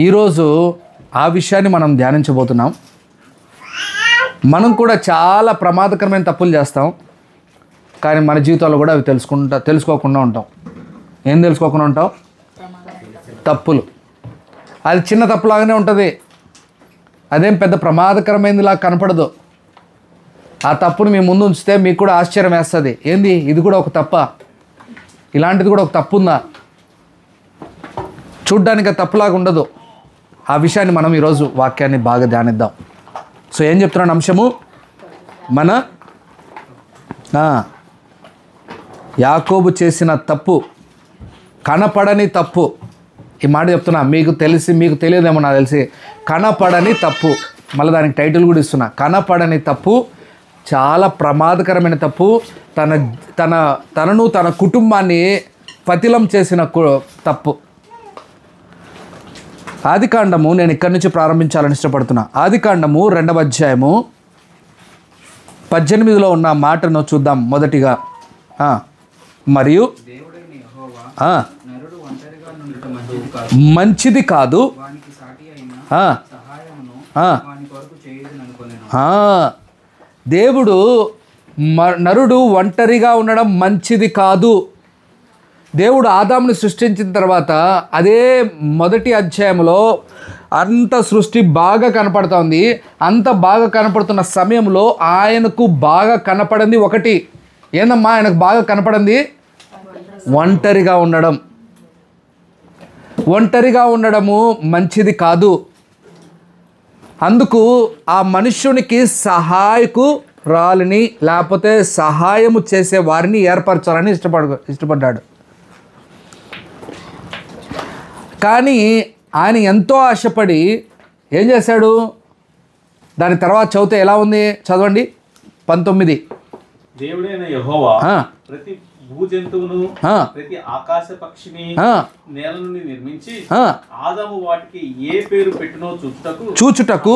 ఈరోజు ఆ విషయాన్ని మనం ధ్యానించబోతున్నాం. మనం కూడా చాలా ప్రమాదకరమైన తప్పులు చేస్తాం, కానీ మన జీవితాల్లో కూడా అవి తెలుసుకోకుండా ఉంటాం. ఏం తెలుసుకోకుండా ఉంటాం? తప్పులు. అది చిన్న తప్పులాగానే ఉంటుంది, అదేం పెద్ద ప్రమాదకరమైనదిలా కనపడదు. ఆ తప్పును మీ ముందు ఉంచితే మీకు కూడా ఆశ్చర్యం వేస్తుంది. ఏంది, ఇది కూడా ఒక తప్ప, ఇలాంటిది కూడా ఒక తప్పు ఉందా? చూడ్డానికి తప్పులాగా ఉండదు. ఆ విషయాన్ని మనం ఈరోజు వాక్యాన్ని బాగా ధ్యానిద్దాం. సో ఏం చెప్తున్నాను అంశము? మన యాకోబు చేసిన తప్పు, కనపడని తప్పు. ఈ మాట చెప్తున్నా, మీకు తెలియదేమో నాకు తెలిసి. కనపడని తప్పు, మళ్ళీ దానికి టైటిల్ కూడా ఇస్తున్నా. కనపడని తప్పు చాలా ప్రమాదకరమైన తప్పు. తనను తన కుటుంబాన్ని పతిలం చేసిన తప్పు. ఆదికాండము, నేను ఇక్కడి నుంచి ప్రారంభించాలని ఇష్టపడుతున్నా. ఆదికాండము 2వ అధ్యాయము 18లో ఉన్న మాటను చూద్దాం. మొదటిగా మరియు మంచిది కాదు, దేవుడు నరుడు ఒంటరిగా ఉండడం మంచిది కాదు. దేవుడు ఆదాముని సృష్టించిన తర్వాత అదే 1వ అధ్యాయంలో అంత సృష్టి బాగా కనపడుతోంది. అంత బాగా కనపడుతున్న సమయంలో ఆయనకు బాగా కనపడింది ఒకటి. ఏందమ్మా ఆయనకు బాగా కనపడింది? ఒంటరిగా ఉండడం. ఒంటరిగా ఉండడము మంచిది కాదు. అందుకు ఆ మనుష్యునికి సహాయకురాలిని లేకపోతే సహాయము చేసే వారిని ఏర్పరచాలని ఇష్టపడ్డాడు. కానీ ఆయన ఎంతో ఆశపడి ఏం చేశాడు? దాని తర్వాత చదివితే ఎలా ఉంది? చదవండి 19. దేవుడైన యెహోవా ప్రతి భూజంతువును ప్రతి ఆకాశ పక్షిని నేల నుండి నిర్మించి ఆదాము వాటికి ఏ పేరు పెట్టునో చూచుటకు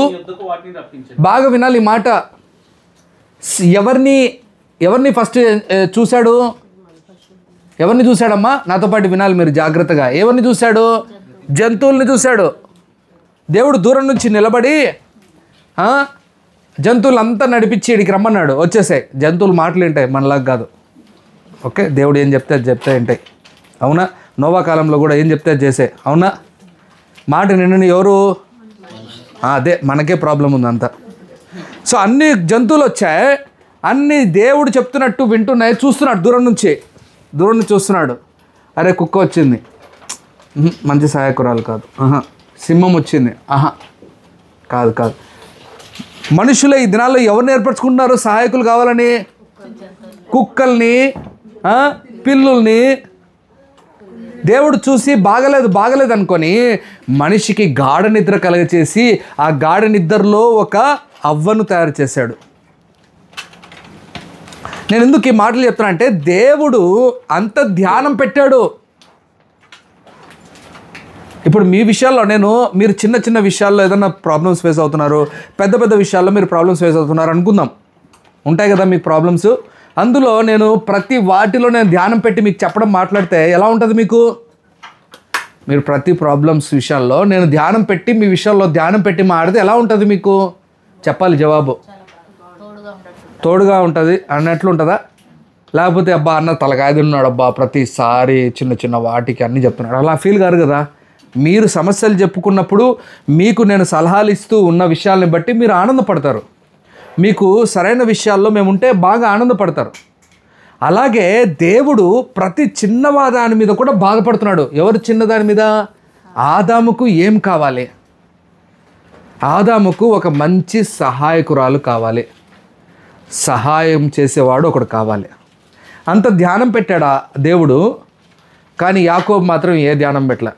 వాటిని రప్పించాడు. బాగా వినాలి ఈ మాట. ఎవరిని ఫస్ట్ చూశాడు? ఎవరిని చూశాడమ్మా? నాతో పాటు వినాలి మీరు జాగ్రత్తగా. ఎవరిని చూశాడు? జంతువుల్ని చూశాడు. దేవుడు దూరం నుంచి నిలబడి జంతువులంతా నడిపించి ఇడికి రమ్మన్నాడు. వచ్చేసాయి. జంతువులు మాటలు వింటాయి, మనలాగా కాదు. ఓకే, దేవుడు ఏం చెప్తే అది చెప్తే వింటాయి. అవునా? నోవా కాలంలో కూడా ఏం చెప్తే అది చేసే. అవునా? మాట నిండిని ఎవరు? అదే మనకే ప్రాబ్లం ఉంది అంతా. సో అన్ని జంతువులు వచ్చాయి, అన్ని దేవుడు చెప్తున్నట్టు వింటున్నాయి. చూస్తున్నాడు, దూరం నుంచి చూస్తున్నాడు. అరే కుక్క వచ్చింది, మంచి సహాయకురాలు కాదు. సింహం వచ్చింది, కాదు. మనుషులే ఈ దినాల్లో ఎవరిని ఏర్పరచుకుంటున్నారు సహాయకులు కావాలని? కుక్కల్ని, పిల్లుల్ని. దేవుడు చూసి బాగలేదు అనుకొని మనిషికి గాఢ నిద్ర కలగచేసి ఆ గాఢ నిద్రలో ఒక అవ్వను తయారు చేశాడు. నేను ఎందుకు ఈ మాటలు చెప్తున్నా అంటే, దేవుడు అంత ధ్యానం పెట్టాడు. ఇప్పుడు మీ విషయాల్లో మీరు చిన్న విషయాల్లో ఏదైనా ప్రాబ్లమ్స్ ఫేస్ అవుతున్నారు, పెద్ద విషయాల్లో మీరు ప్రాబ్లమ్స్ ఫేస్ అవుతున్నారు అనుకుందాం. ఉంటాయి కదా మీకు ప్రాబ్లమ్స్. అందులో నేను ప్రతి వాటిలో నేను ధ్యానం పెట్టి మీకు చెప్పడం మాట్లాడితే ఎలా ఉంటుంది మీకు? మీరు ప్రతి ప్రాబ్లమ్స్ విషయాల్లో నేను ధ్యానం పెట్టి మీ విషయాల్లో ధ్యానం పెట్టి మాట్లాడితే ఎలా ఉంటుంది మీకు? చెప్పాలి జవాబు. తోడుగా ఉంటుంది అన్నట్లు ఉంటుందా? లేకపోతే అబ్బా అన్న తలకాయ ఉన్నాడు, అబ్బా ప్రతిసారి చిన్న వాటికి అన్నీ చెప్తున్నాడు, అలా ఫీల్ కాదు కదా. మీరు సమస్యలు చెప్పుకున్నప్పుడు మీకు నేను సలహాలు ఇస్తూ ఉన్న విషయాల్ని బట్టి మీరు ఆనందపడతారు. మీకు సరైన విషయాల్లో మేముంటే బాగా ఆనందపడతారు. అలాగే దేవుడు ప్రతి చిన్నదాని మీద కూడా బాధపడుతున్నాడు. ఎవరు చిన్నదాని మీద? ఆదాముకు ఏం కావాలి? ఆదాముకు ఒక మంచి సహాయకురాలు కావాలి, సహాయం చేసేవాడు ఒకడు కావాలి. అంత ధ్యానం పెట్టాడా దేవుడు. కానీ యాకోబు మాత్రం ఏ ధ్యానం పెట్టలే.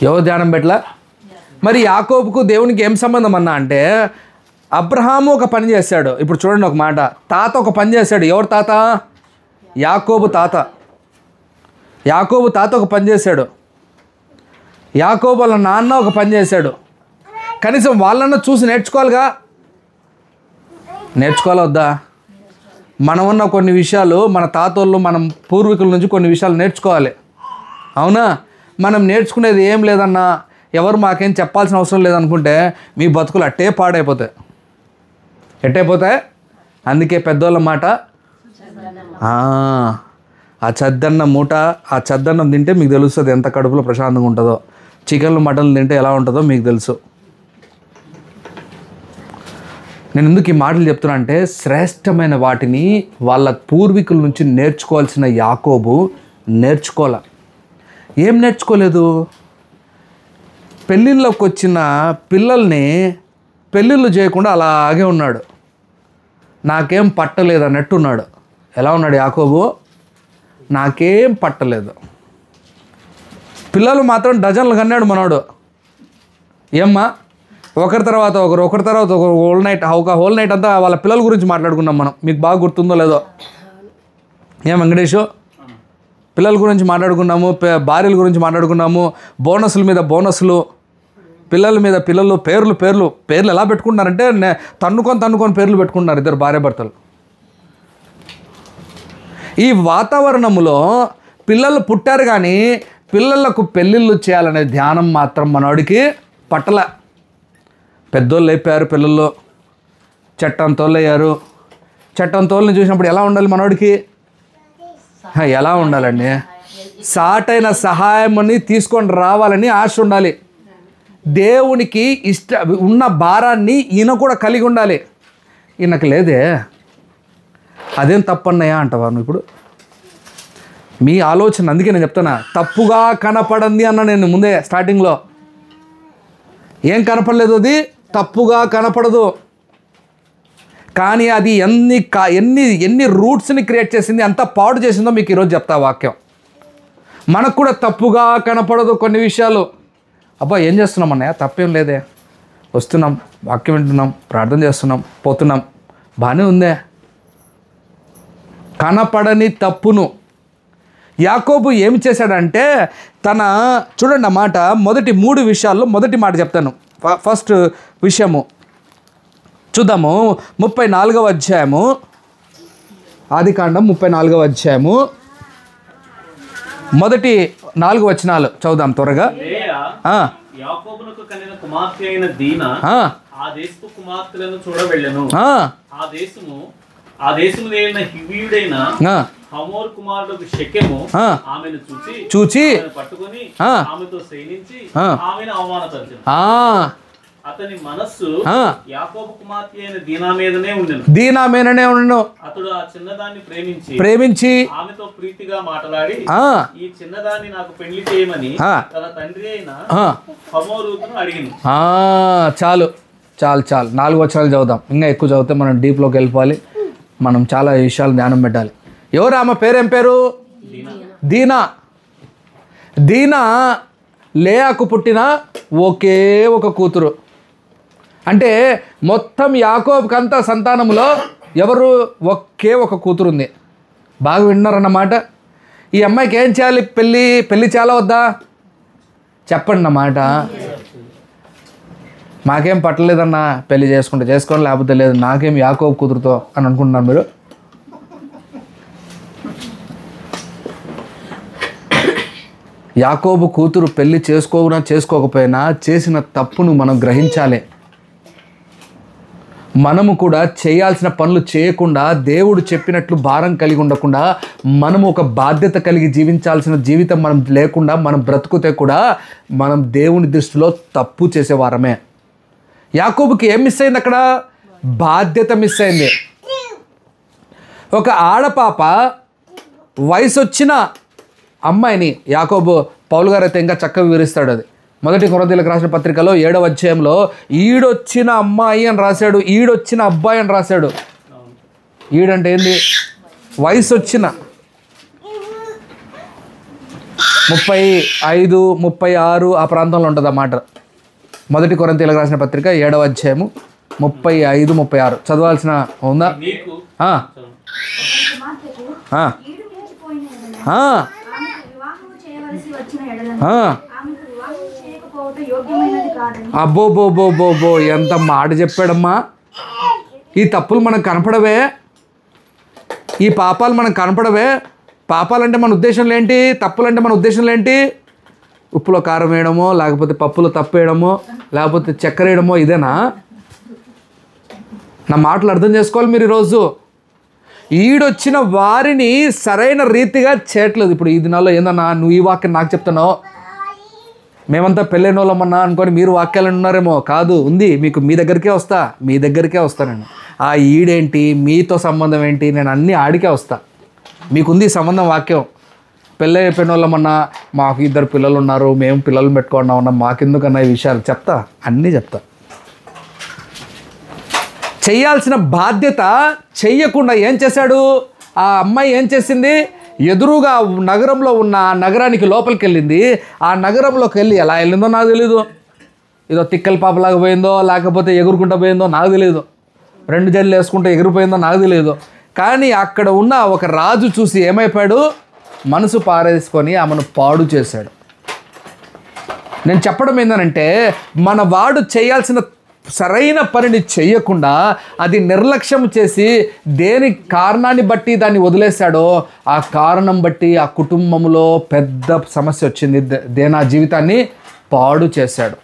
ఎవరు ధ్యానం పెట్టలే? మరి యాకోబుకు దేవునికి ఏం సంబంధం అన్నా అంటే, అబ్రహాము ఒక పని చేశాడు. ఇప్పుడు చూడండి ఒక మాట, తాత ఒక పని చేశాడు. ఎవరు తాత? యాకోబు తాత. యాకోబు తాత ఒక పని చేశాడు. యాకోబు వాళ్ళ నాన్న ఒక పని చేశాడు. కనీసం వాళ్ళన్నా చూసి నేర్చుకోవాలిగా. నేర్చుకోవాలా వద్దా? మనం ఉన్న కొన్ని విషయాలు మన తాతోళ్ళు, మనం పూర్వీకుల నుంచి కొన్ని విషయాలు నేర్చుకోవాలి. అవునా? మనం నేర్చుకునేది ఏం లేదన్నా, ఎవరు మాకేం చెప్పాల్సిన అవసరం లేదనుకుంటే మీ బతుకులు అట్టే పాడైపోతాయి. ఎట్టయిపోతాయి? అందుకే పెద్దోళ్ళ మాట, ఆ చద్దన్న మూట, ఆ చద్దన్నం తింటే మీకు తెలుస్తుంది ఎంత కడుపులో ప్రశాంతంగా ఉంటుందో. చికెన్లు మటన్లు తింటే ఎలా ఉంటుందో మీకు తెలుసు. నేను ఎందుకు ఈ మాటలు చెప్తున్నా అంటే, శ్రేష్టమైన వాటిని వాళ్ళ పూర్వీకుల నుంచి నేర్చుకోవాల్సిన యాకోబు నేర్చుకోలే. ఏం నేర్చుకోలేదు? పెళ్ళిళ్ళకి వచ్చిన పిల్లల్ని పెళ్ళిళ్ళు చేయకుండా అలాగే ఉన్నాడు. నాకేం పట్టలేదు అన్నట్టున్నాడు. ఎలా ఉన్నాడు యాకోబు? నాకేం పట్టలేదు. పిల్లలు మాత్రం డజన్లు కన్నాడు మనోడు. ఏమ్మా, ఒకరి తర్వాత ఒకరు హోల్ నైట్ అంతా వాళ్ళ పిల్లల గురించి మాట్లాడుకున్నాం మనం. మీకు బాగా గుర్తుందో లేదో? ఏం వెంకటేషు, పిల్లల గురించి మాట్లాడుకున్నాము, భార్యల గురించి మాట్లాడుకున్నాము, బోనస్ల మీద బోనస్లు, పిల్లల మీద పిల్లలు, పేర్లు ఎలా పెట్టుకుంటున్నారంటే తన్నుకొని పేర్లు పెట్టుకుంటున్నారు ఇద్దరు భార్యాభర్తలు. ఈ వాతావరణంలో పిల్లలు పుట్టారు కానీ పిల్లలకు పెళ్ళిళ్ళు చేయాలనే ధ్యానం మాత్రం మనోడికి పట్టల. పెద్దోళ్ళు అయిపోయారు, పిల్లలు చట్టంతోళ్ళు అయ్యారు. చట్టంతోళ్ళని చూసినప్పుడు ఎలా ఉండాలి మనోడికి? ఎలా ఉండాలండి? సాటైన సహాయమని తీసుకొని రావాలని ఆశ ఉండాలి. దేవునికి ఉన్న భారాన్ని ఈయన కూడా కలిగి ఉండాలి. ఈయనకు లేదే. అదేం తప్పన్నయ్యా అంటావా నువ్వు ఇప్పుడు? మీ ఆలోచన, అందుకే నేను చెప్తున్నా, తప్పుగా కనపడింది అన్న నేను ముందే స్టార్టింగ్లో. ఏం కనపడలేదు? అది తప్పుగా కనపడదు, కానీ అది ఎన్ని రూట్స్ని క్రియేట్ చేసింది, ఎంత పాడు చేసిందో మీకు ఈరోజు చెప్తా వాక్యం. మనకు కూడా తప్పుగా కనపడదు కొన్ని విషయాలు. అబ్బా ఏం చేస్తున్నాం అన్నయ్య? తప్పేం లేదే, వస్తున్నాం, వాక్యం వింటున్నాం, ప్రార్థన చేస్తున్నాం, పోతున్నాం, బాగానే ఉందే. కనపడని తప్పును యాకోబు ఏమి చేశాడంటే, చూడండి అన్నమాట, మొదటి 3 విషయాల్లో మొదటి మాట చెప్తాను. ఫస్ట్ విషయము చూద్దాము. 34వ అధ్యాయము, ఆదికాండం 34వ అధ్యాయము మొదటి 4 వచనాలు చదువుదాం త్వరగా. యాకోబునకు కనిన కుమార్తె అయిన దీనా ఆ దేశపు కుమార్తెలను చూడవెళ్ళెను. ఆ దేశము లేని హివ్వీయుడైన హమోరు కుమారుడు షెకెము ఆమెను చూచి పట్టుకొని ఆమెతో శయనించి ఆమెను అవమానపరిచెను. అతని మనస్సు యాకోబు కుమార్తె అయిన దీనా మీదనే ఉండెను. అతడు ఆ చిన్నదాన్ని ప్రేమించి ఆమెతో ప్రీతిగా మాట్లాడి, ఈ చిన్నదాన్ని నాకు పెళ్లి చేయమని తన తండ్రి అయిన హమోరును అడిగింది. చాలు 4 వచనాలు చదువుదాం. ఇంకా ఎక్కువ చదివితే మనం డీప్లోకి వెళ్ళిపోవాలి. మనం చాలా విషయాలు ధ్యానం పెట్టాలి. ఎవరు ఆమె పేరేం పేరు? దీనా లేయాకు పుట్టిన ఒకే ఒక కూతురు. అంటే మొత్తం యాకోబుకంతా సంతానంలో ఎవరు? ఒకే ఒక కూతురు ఉంది. బాగా విన్నారన్నమాట. ఈ అమ్మాయికి ఏం చేయాలి? పెళ్ళి చాలా వద్దా? చెప్పండి అన్నమాట. మాకేం పట్టలేదన్నా, పెళ్లి చేసుకోండి, లేకపోతే లేదు, నాకేం యాకోబు కూతురుతో అని అనుకుంటున్నారు మీరు. యాకోబు కూతురు పెళ్లి చేసుకోకపోయినా చేసిన తప్పును మనం గ్రహించాలి. మనము కూడా చేయాల్సిన పనులు చేయకుండా, దేవుడు చెప్పినట్లు భారం కలిగి ఉండకుండా, మనము ఒక బాధ్యత కలిగి జీవించాల్సిన జీవితం మనం లేకుండా మనం బ్రతుకుతే కూడా మనం దేవుని దృష్టిలో తప్పు చేసేవారమే. యాకోబుకి ఏం మిస్ అయింది? అక్కడ బాధ్యత మిస్ అయింది. ఒక ఆడపాప వయసు వచ్చిన అమ్మాయిని యాకోబు, పౌలు గారు అయితే ఇంకా చక్కగా వివరిస్తాడు. అది 1 కొరింథీయులకు రాసిన పత్రికలో 7వ అధ్యాయంలో ఈడొచ్చిన అమ్మాయి అని రాశాడు, ఈడొచ్చిన అబ్బాయి అని రాశాడు. ఈడంటే ఏంది? వయసు వచ్చిన 35, 36 ఆ ప్రాంతంలో ఉంటుంది అన్నమాట. 1 కొరింథీయులకు రాసిన పత్రిక 7వ అధ్యాయము 35, 36 చదవాల్సిన ఉందా? అబ్బో ఎంత మాట చెప్పాడమ్మా. ఈ తప్పులు మనకు కనపడవే, ఈ పాపాలు మనకు కనపడవే. పాపాలంటే మన ఉద్దేశంలో ఏంటి? తప్పులంటే మన ఉద్దేశంలో ఏంటి? ఉప్పులో కారం వేయడమో, లేకపోతే పప్పులో తప్పు వేయడమో, లేకపోతే చక్కెర వేయడమో ఇదేనా? నా మాటలు అర్థం చేసుకోవాలి మీరు. ఈరోజు ఈడొచ్చిన వారిని సరైన రీతిగా చేయట్లేదు. ఇప్పుడు ఈ దినాల్లో ఏందన్నా నువ్వు ఈ వాక్యం నాకు చెప్తున్నావు, మేమంతా పెళ్ళైన వాళ్ళమన్నా అనుకొని మీరు వాక్యాలు ఉన్నారేమో. కాదు, ఉంది మీకు. మీ దగ్గరికే వస్తా నేను. ఆ ఈడేంటి, మీతో సంబంధం ఏంటి, నేను అన్నీ ఆడికే వస్తా. మీకుంది సంబంధం వాక్యం. పెళ్ళి అయిపోయిన వాళ్ళమన్నా మాకు 2 పిల్లలు ఉన్నారు, మేము పిల్లలు పెట్టుకున్నా ఉన్నాం, మాకెందుకన్నా ఈ విషయాలు చెప్తా, అన్నీ చెప్తా. చెయ్యాల్సిన బాధ్యత చెయ్యకుండా ఏం చేశాడు ఆ అమ్మాయి? ఏం చేసింది? ఎదురుగా నగరంలో ఉన్న నగరానికి లోపలికి వెళ్ళింది. ఆ నగరంలోకి వెళ్ళి ఎలా వెళ్ళిందో నాకు తెలీదు. ఏదో తిక్కల పాపలాగా పోయిందో, లేకపోతే ఎగురుకుంటూ పోయిందో నాకు తెలియదు. 2 జల్లు వేసుకుంటూ ఎగిరిపోయిందో నాకు తెలియదు. కానీ అక్కడ ఉన్న ఒక రాజు చూసి ఏమైపోయాడు? మనసు పారేసుకొని ఆమెను పాడు చేశాడు. నేను చెప్పడం ఏంటంటే, మన వాడు చేయాల్సిన సరైన పనిని చేయకుండా అది నిర్లక్ష్యం చేసి దేని కారణాన్ని బట్టి దాన్ని వదిలేశాడో ఆ కారణం బట్టి ఆ కుటుంబంలో పెద్ద సమస్య వచ్చింది. దేనా జీవితాన్ని పాడు చేశాడు.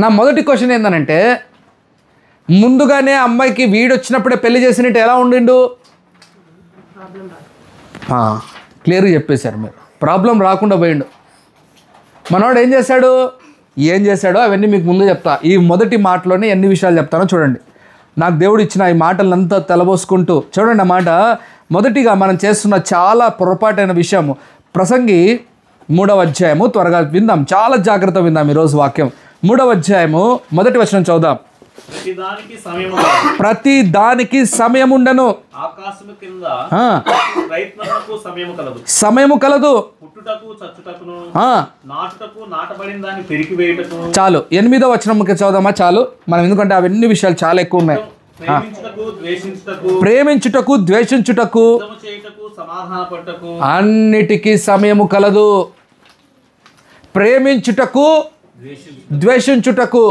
నా మొదటి క్వశ్చన్ ఏంటంటే, ముందుగానే అమ్మాయికి వీడొచ్చినప్పుడే పెళ్లి చేసినట్టు ఎలా ఉండిండు? క్లియర్గా చెప్పేశారు మీరు. ప్రాబ్లం రాకుండా పోయిండు. మనవాడు ఏం చేశాడో అవన్నీ మీకు ముందు చెప్తా. ఈ మొదటి మాటలోనే ఎన్ని విషయాలు చెప్తానో చూడండి. నాకు దేవుడు ఇచ్చిన ఈ మాటలంతా తెలబోసుకుంటూ చూడండి. ఆ మాట మొదటిగా మనం చేస్తున్న చాలా పొరపాటైన విషయము. ప్రసంగి 3వ అధ్యాయము త్వరగా విందాం, చాలా జాగ్రత్త విందాం ఈరోజు వాక్యం. 3వ అధ్యాయము 1వ వచనం చదువుదాం. ప్రతి దానికి సమయం ఉండను, ఆకాశము కింద సమయము కలదు, పుట్టుటకు చచ్చుటకును, నాటుటకు నాటబడిన దాన్ని పెరికివేయుటకు. చాలు, 8వ వచనంకి చదువుదామా? చాలు మనం, ఎందుకంటే అవన్నీ విషయాలు చాలా ఎక్కువ ఉన్నాయి. ప్రేమించుటకు ద్వేషించుటకు అన్నిటికీ సమయము కలదు. ప్రేమించుటకు ద్వేషించుటకు.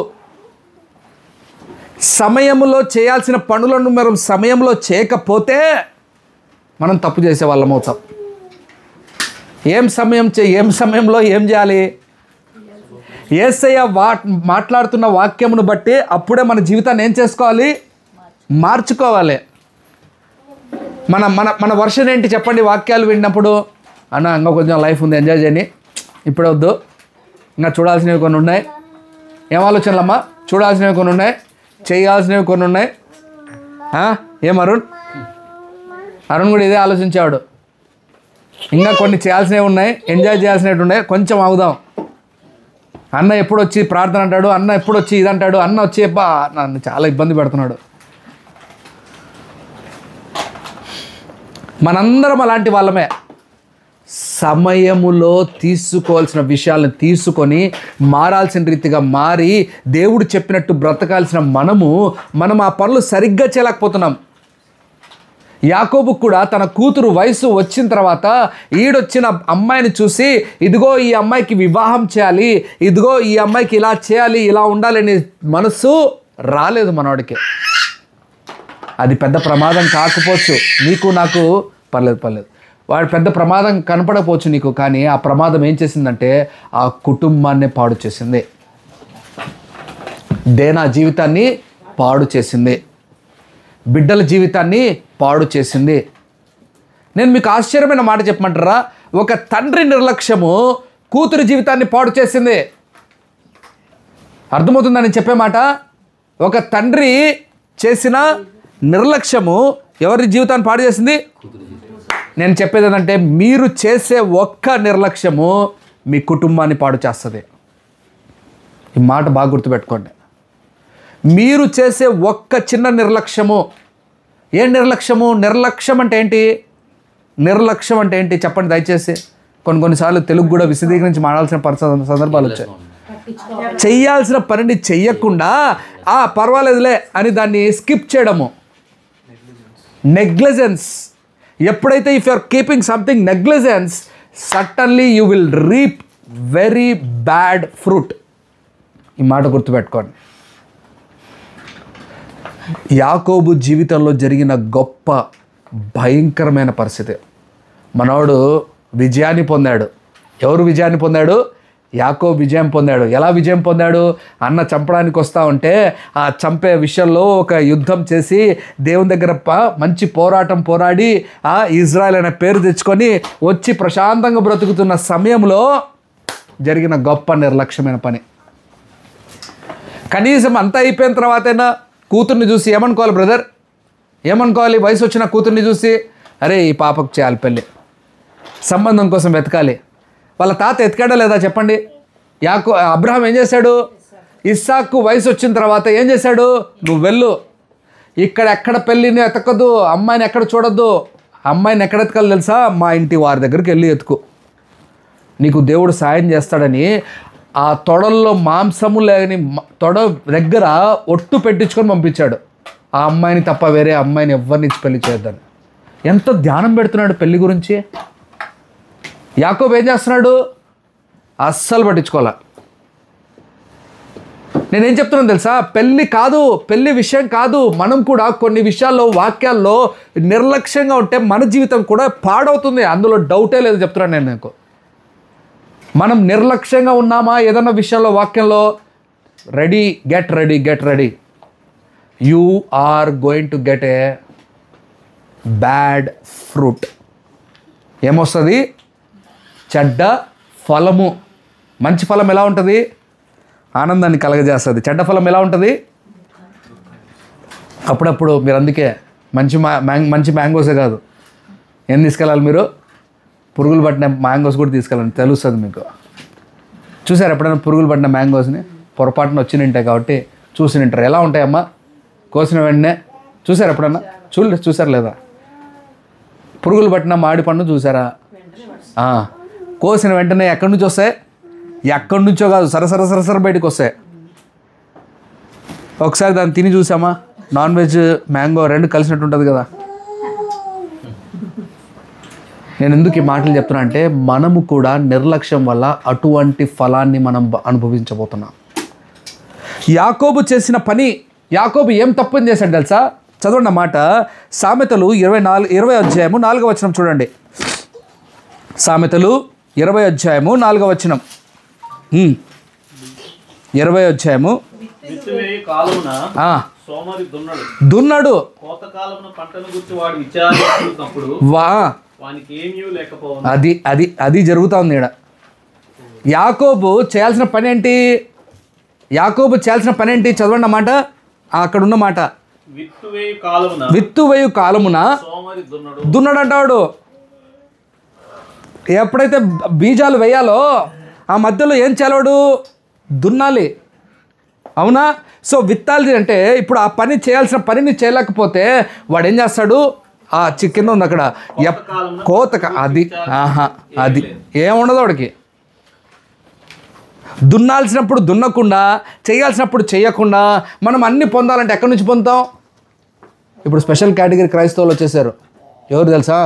సమయంలో చేయాల్సిన పనులను మనం సమయంలో చేయకపోతే మనం తప్పు చేసే వాళ్ళం అవుతాం. ఏం సమయంలో ఏం చేయాలి? యేసయ్య మాట్లాడుతున్న వాక్యమును బట్టి అప్పుడే మన జీవితాన్ని ఏం చేసుకోవాలి? మార్చుకోవాలి. మన మన మన వర్షన్ ఏంటి చెప్పండి? వాక్యాలు విన్నప్పుడు అన్న ఇంకా కొంచెం లైఫ్ ఉంది, ఎంజాయ్ చేయని, ఇప్పుడే వద్దు, ఇంకా చూడాల్సినవి కొన్ని ఉన్నాయి. ఏం ఆలోచనలమ్మా? చూడాల్సినవి కొన్ని ఉన్నాయి, చేయాల్సినవి కొన్ని ఉన్నాయి. ఏం అరుణ్ కూడా ఇదే ఆలోచించాడు. ఇంకా కొన్ని చేయాల్సినవి ఉన్నాయి, ఎంజాయ్ చేయాల్సినవి ఉన్నాయి, కొంచెం ఆగుదాం. అన్న ఎప్పుడు వచ్చి ప్రార్థన అంటాడు, అన్న ఎప్పుడు వచ్చి ఇదంటాడు, అన్న వచ్చి నన్ను చాలా ఇబ్బంది పెడుతున్నాడు. మనందరం అలాంటి వాళ్ళమే. సమయములో తీసుకోవాల్సిన విషయాలను తీసుకొని మారాల్సిన రీతిగా మారి దేవుడు చెప్పినట్టు బ్రతకాల్సిన మనం ఆ పనులు సరిగ్గా చేయలేకపోతున్నాం. యాకోబు కూడా తన కూతురు వయసు వచ్చిన తర్వాత ఈడొచ్చిన అమ్మాయిని చూసి, ఇదిగో ఈ అమ్మాయికి వివాహం చేయాలి, ఇదిగో ఈ అమ్మాయికి ఇలా చేయాలి, ఇలా ఉండాలని మనసు రాలేదు మనవాడికి. అది పెద్ద ప్రమాదం కాకపోవచ్చు నీకు, నాకు పర్లేదు, వాడు పెద్ద ప్రమాదం కనపడకపోవచ్చు నీకు, కానీ ఆ ప్రమాదం ఏం చేసిందంటే ఆ కుటుంబాన్ని పాడు చేసింది. దేనా జీవితాన్ని పాడు చేసింది, బిడ్డల జీవితాన్ని పాడు చేసింది. నేను మీకు ఆశ్చర్యమైన మాట చెప్పమంటారా? ఒక తండ్రి నిర్లక్ష్యము కూతురి జీవితాన్ని పాడు చేసింది. అర్థమవుతుందని చెప్పే మాట? ఒక తండ్రి చేసిన నిర్లక్ష్యము ఎవరి జీవితాన్ని పాడు చేసింది? నేను చెప్పేది ఏంటంటే, మీరు చేసే ఒక్క నిర్లక్ష్యము మీ కుటుంబాన్ని పాడు చేస్తుంది. ఈ మాట బాగా గుర్తుపెట్టుకోండి. మీరు చేసే ఒక్క చిన్న నిర్లక్ష్యము. ఏ నిర్లక్ష్యము? నిర్లక్ష్యం అంటే ఏంటి చెప్పండి దయచేసి. కొన్నిసార్లు తెలుగు కూడా విశదీకరించి మాడాల్సిన సందర్భాలు వచ్చాయి. చెయ్యాల్సిన పనిని చెయ్యకుండా పర్వాలేదులే అని దాన్ని స్కిప్ చేయడము, నెగ్లిజెన్స్. ఎప్పుడైతే if you are keeping something negligence, suddenly you will reap very bad fruit. ఈ మాట గుర్తుపెట్టుకోండి. యాకోబు జీవితంలో జరిగిన గొప్ప భయంకరమైన పరిస్థితి. మనోడు విజయాన్ని పొందాడు, ఎవరు విజయాన్ని పొందాడు? యాకోబు విజయం పొందాడు. ఎలా విజయం పొందాడు? అన్న చంపడానికి వస్తూ ఉంటే ఆ చంపే విషయంలో ఒక యుద్ధం చేసి దేవుని దగ్గర మంచి పోరాటం పోరాడి ఆ ఇజ్రాయెల్ అనే పేరు తెచ్చుకొని వచ్చి ప్రశాంతంగా బ్రతుకుతున్న సమయంలో జరిగిన గొప్ప నిర్లక్ష్యమైన పని. కనీసం అంతా అయిపోయిన తర్వాతైనా కూతుర్ని చూసి ఏమనుకోవాలి బ్రదర్? ఏమనుకోవాలి? వయసు వచ్చిన కూతుర్ని చూసి అరే ఈ పాపకు చేయాలి పెళ్ళి, సంబంధం కోసం వెతకాలి. వాళ్ళ తాత ఎతికాడా లేదా చెప్పండి? అబ్రహాం ఏం చేశాడు? ఇస్సాకు వయసు వచ్చిన తర్వాత ఏం చేశాడు? నువ్వు వెళ్ళు, ఎక్కడ పెళ్ళిని ఎతకద్దు, అమ్మాయిని ఎక్కడ చూడొద్దు, అమ్మాయిని ఎక్కడ ఎతకాలి తెలుసా? మా ఇంటి వారి దగ్గరికి వెళ్ళి ఎతుకు, నీకు దేవుడు సాయం చేస్తాడని ఆ తొడల్లో మాంసము లేని తొడ దగ్గర ఒట్టు పెట్టించుకొని పంపించాడు. ఆ అమ్మాయిని తప్ప వేరే అమ్మాయిని ఎవరిని ఇచ్చి పెళ్లి చేయొద్దని. ఎంత ధ్యానం పెడుతున్నాడు పెళ్లి గురించి. యాకోబు ఏం చేస్తున్నాడు? అస్సలు పట్టించుకోవాలా. నేనేం చెప్తున్నాను తెలుసా? పెళ్ళి కాదు, పెళ్ళి విషయం కాదు. మనం కూడా కొన్ని విషయాల్లో వాక్యాల్లో నిర్లక్ష్యంగా ఉంటే మన జీవితం కూడా పాడవుతుంది, అందులో డౌటే లేదు చెప్తున్నాను నేను నీకు. మనం నిర్లక్ష్యంగా ఉన్నామా ఏదన్నా విషయంలో వాక్యంలో? Get ready, you are going to get a bad fruit. ఏమొస్తుంది? చెడ్డ ఫలము. మంచి ఫలం ఎలా ఉంటుంది? ఆనందాన్ని కలగజేస్తుంది. చెడ్డ ఫలం ఎలా ఉంటుంది? అప్పుడప్పుడు మీరు అందుకే మంచి మ్యాంగోసే కాదు, ఏం తీసుకెళ్ళాలి మీరు? పురుగులు పట్టిన మ్యాంగోస్ కూడా తీసుకెళ్ళండి, తెలుస్తుంది మీకు. చూసారు ఎప్పుడైనా పురుగులు పట్టిన మ్యాంగోస్ని? పొరపాటున వచ్చి ఉంటాయి కాబట్టి చూసి ఉంటారు. ఎలా ఉంటాయమ్మా? కోసిన వెంటనే చూసారు ఎప్పుడన్నా? చూసారు లేదా? పురుగులు పట్టిన మామిడి పండు చూసారా? కోసిన వెంటనే ఎక్కడి నుంచి వస్తాయి? ఎక్కడి నుంచో కాదు, సరసర బయటకు వస్తాయి. ఒకసారి దాన్ని తిని చూసామా? నాన్ వెజ్ మ్యాంగో రెండు కలిసినట్టు ఉంటుంది కదా. నేను ఎందుకు ఈ మాటలు చెప్తున్నా అంటే మనము కూడా నిర్లక్ష్యం వల్ల అటువంటి ఫలాన్ని మనం అనుభవించబోతున్నాం. యాకోబు చేసిన పని, యాకోబు ఏం తప్పని చేశాడు తెలుసా? చదవండి మాట. సామెతలు 20 అధ్యాయము 4వ వచనం చూడండి. సామెతలు 20 అధ్యాయము 4వ వచనం. 20 అధ్యాయము. దున్నడు అది జరుగుతూ ఉంది ఇక్కడ. యాకోబు చేయాల్సిన పని ఏంటి? చదవండి మాట, అక్కడున్న మాట. విత్తువేయు కాలమున దున్నడు అంటాడు. ఎప్పుడైతే బీజాలు వేయాలో ఆ మధ్యలో ఏం చేయాలవాడు? దున్నాలి. అవునా? సో విత్తాలి అంటే ఇప్పుడు ఆ పని చేయాల్సిన పనిని చేయలేకపోతే వాడు ఏం చేస్తాడు? ఆ కింద ఉంది అక్కడ కోతక, అది ఏముండదు వాడికి. దున్నాల్సినప్పుడు దున్నకుండా, చేయాల్సినప్పుడు చేయకుండా మనం అన్నీ పొందాలంటే ఎక్కడి నుంచి పొందుతాం? ఇప్పుడు స్పెషల్ కేటగిరీ క్రైస్తవులు వచ్చేసారు. ఎవరు తెలుసా?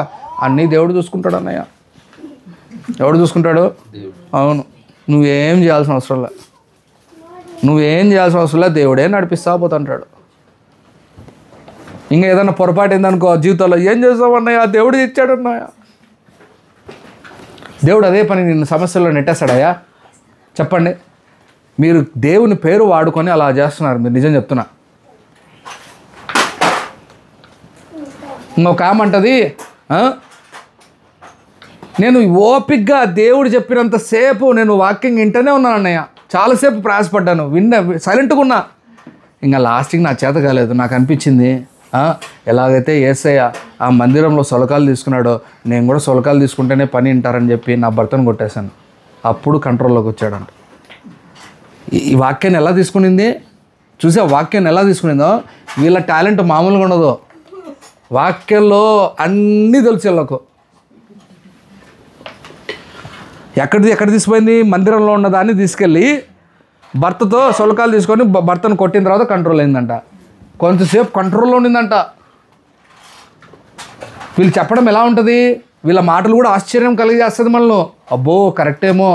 అన్నీ దేవుడు చూసుకుంటాడు అన్నయ్య. ఎవడు చూసుకుంటాడు? అవును, నువ్వేం చేయాల్సిన అవసరం లే, దేవుడే నడిపిస్తా పోతుంటాడు. ఇంకా ఏదన్నా పొరపాటు ఏందనుకో జీవితంలో, ఏం చేస్తామన్నయ్య, దేవుడు ఇచ్చాడు అన్నయ్య. దేవుడు అదే పని నిన్ను సమస్యల్లో నెట్టేస్తాడయ్యా? చెప్పండి. మీరు దేవుని పేరు వాడుకొని అలా చేస్తున్నారు. మీరు నిజం చెప్తున్నా. ఇంకొక ఆమంటది, నేను ఓపిక్గా దేవుడు చెప్పినంతసేపు నేను వాక్యం వింటూనే ఉన్నాను అన్నయ్య, చాలాసేపు ప్రయాసపడ్డాను, సైలెంట్గా ఉన్నా. ఇంకా లాస్ట్కి నా చేత కాలేదు. నాకు అనిపించింది ఎలాగైతే యేసయ్య ఆ మందిరంలో సొలకాలు తీసుకున్నాడో నేను కూడా సొలకాలు తీసుకుంటేనే పని వింటారని చెప్పి నా భర్తను కొట్టేశాను. అప్పుడు కంట్రోల్లోకి వచ్చాడంట. ఈ వాక్యాన్ని ఎలా తీసుకునింది చూసా? వాక్యాన్ని ఎలా తీసుకునిందో. వీళ్ళ టాలెంట్ మామూలుగా ఉండదు. వాక్యంలో అన్నీ తెలుసు వీళ్ళకు. ఎక్కడ తీసుకుపోయింది? మందిరంలో ఉన్న దాన్ని తీసుకెళ్ళి భర్తతో సొలకాలు తీసుకొని భర్తను కొట్టిన తర్వాత కంట్రోల్ అయిందంట. కొంతసేపు కంట్రోల్లో ఉండిందంట. వీళ్ళు చెప్పడం ఎలా ఉంటుంది? వీళ్ళ మాటలు కూడా ఆశ్చర్యం కలిగేస్తుంది మనలో. అబ్బో కరెక్టేమో,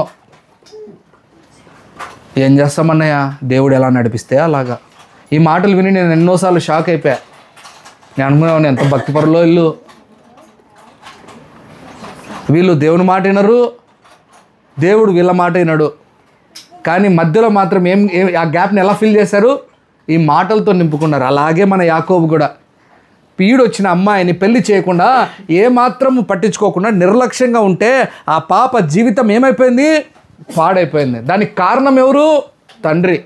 ఏం చేస్తామన్నయ్య, దేవుడు ఎలా నడిపిస్తే అలాగా. ఈ మాటలు విని నేను ఎన్నోసార్లు షాక్ అయిపోయా. నేను అనుకునేవాడిని ఎంత భక్తిపరులో వీళ్ళు దేవుని మాట వినరు, దేవుడు వీళ్ళ మాట విన్నాడు. కానీ మధ్యలో మాత్రం ఆ గ్యాప్ని ఎలా ఫిల్ చేశారు? ఈ మాటలతో నింపుకున్నారు. అలాగే మన యాకోబు కూడా పీడొచ్చిన అమ్మాయిని పెళ్లి చేయకుండా ఏమాత్రం పట్టించుకోకుండా నిర్లక్ష్యంగా ఉంటే ఆ పాప జీవితం ఏమైపోయింది? పాడైపోయింది. దానికి కారణం ఎవరు? తండ్రి.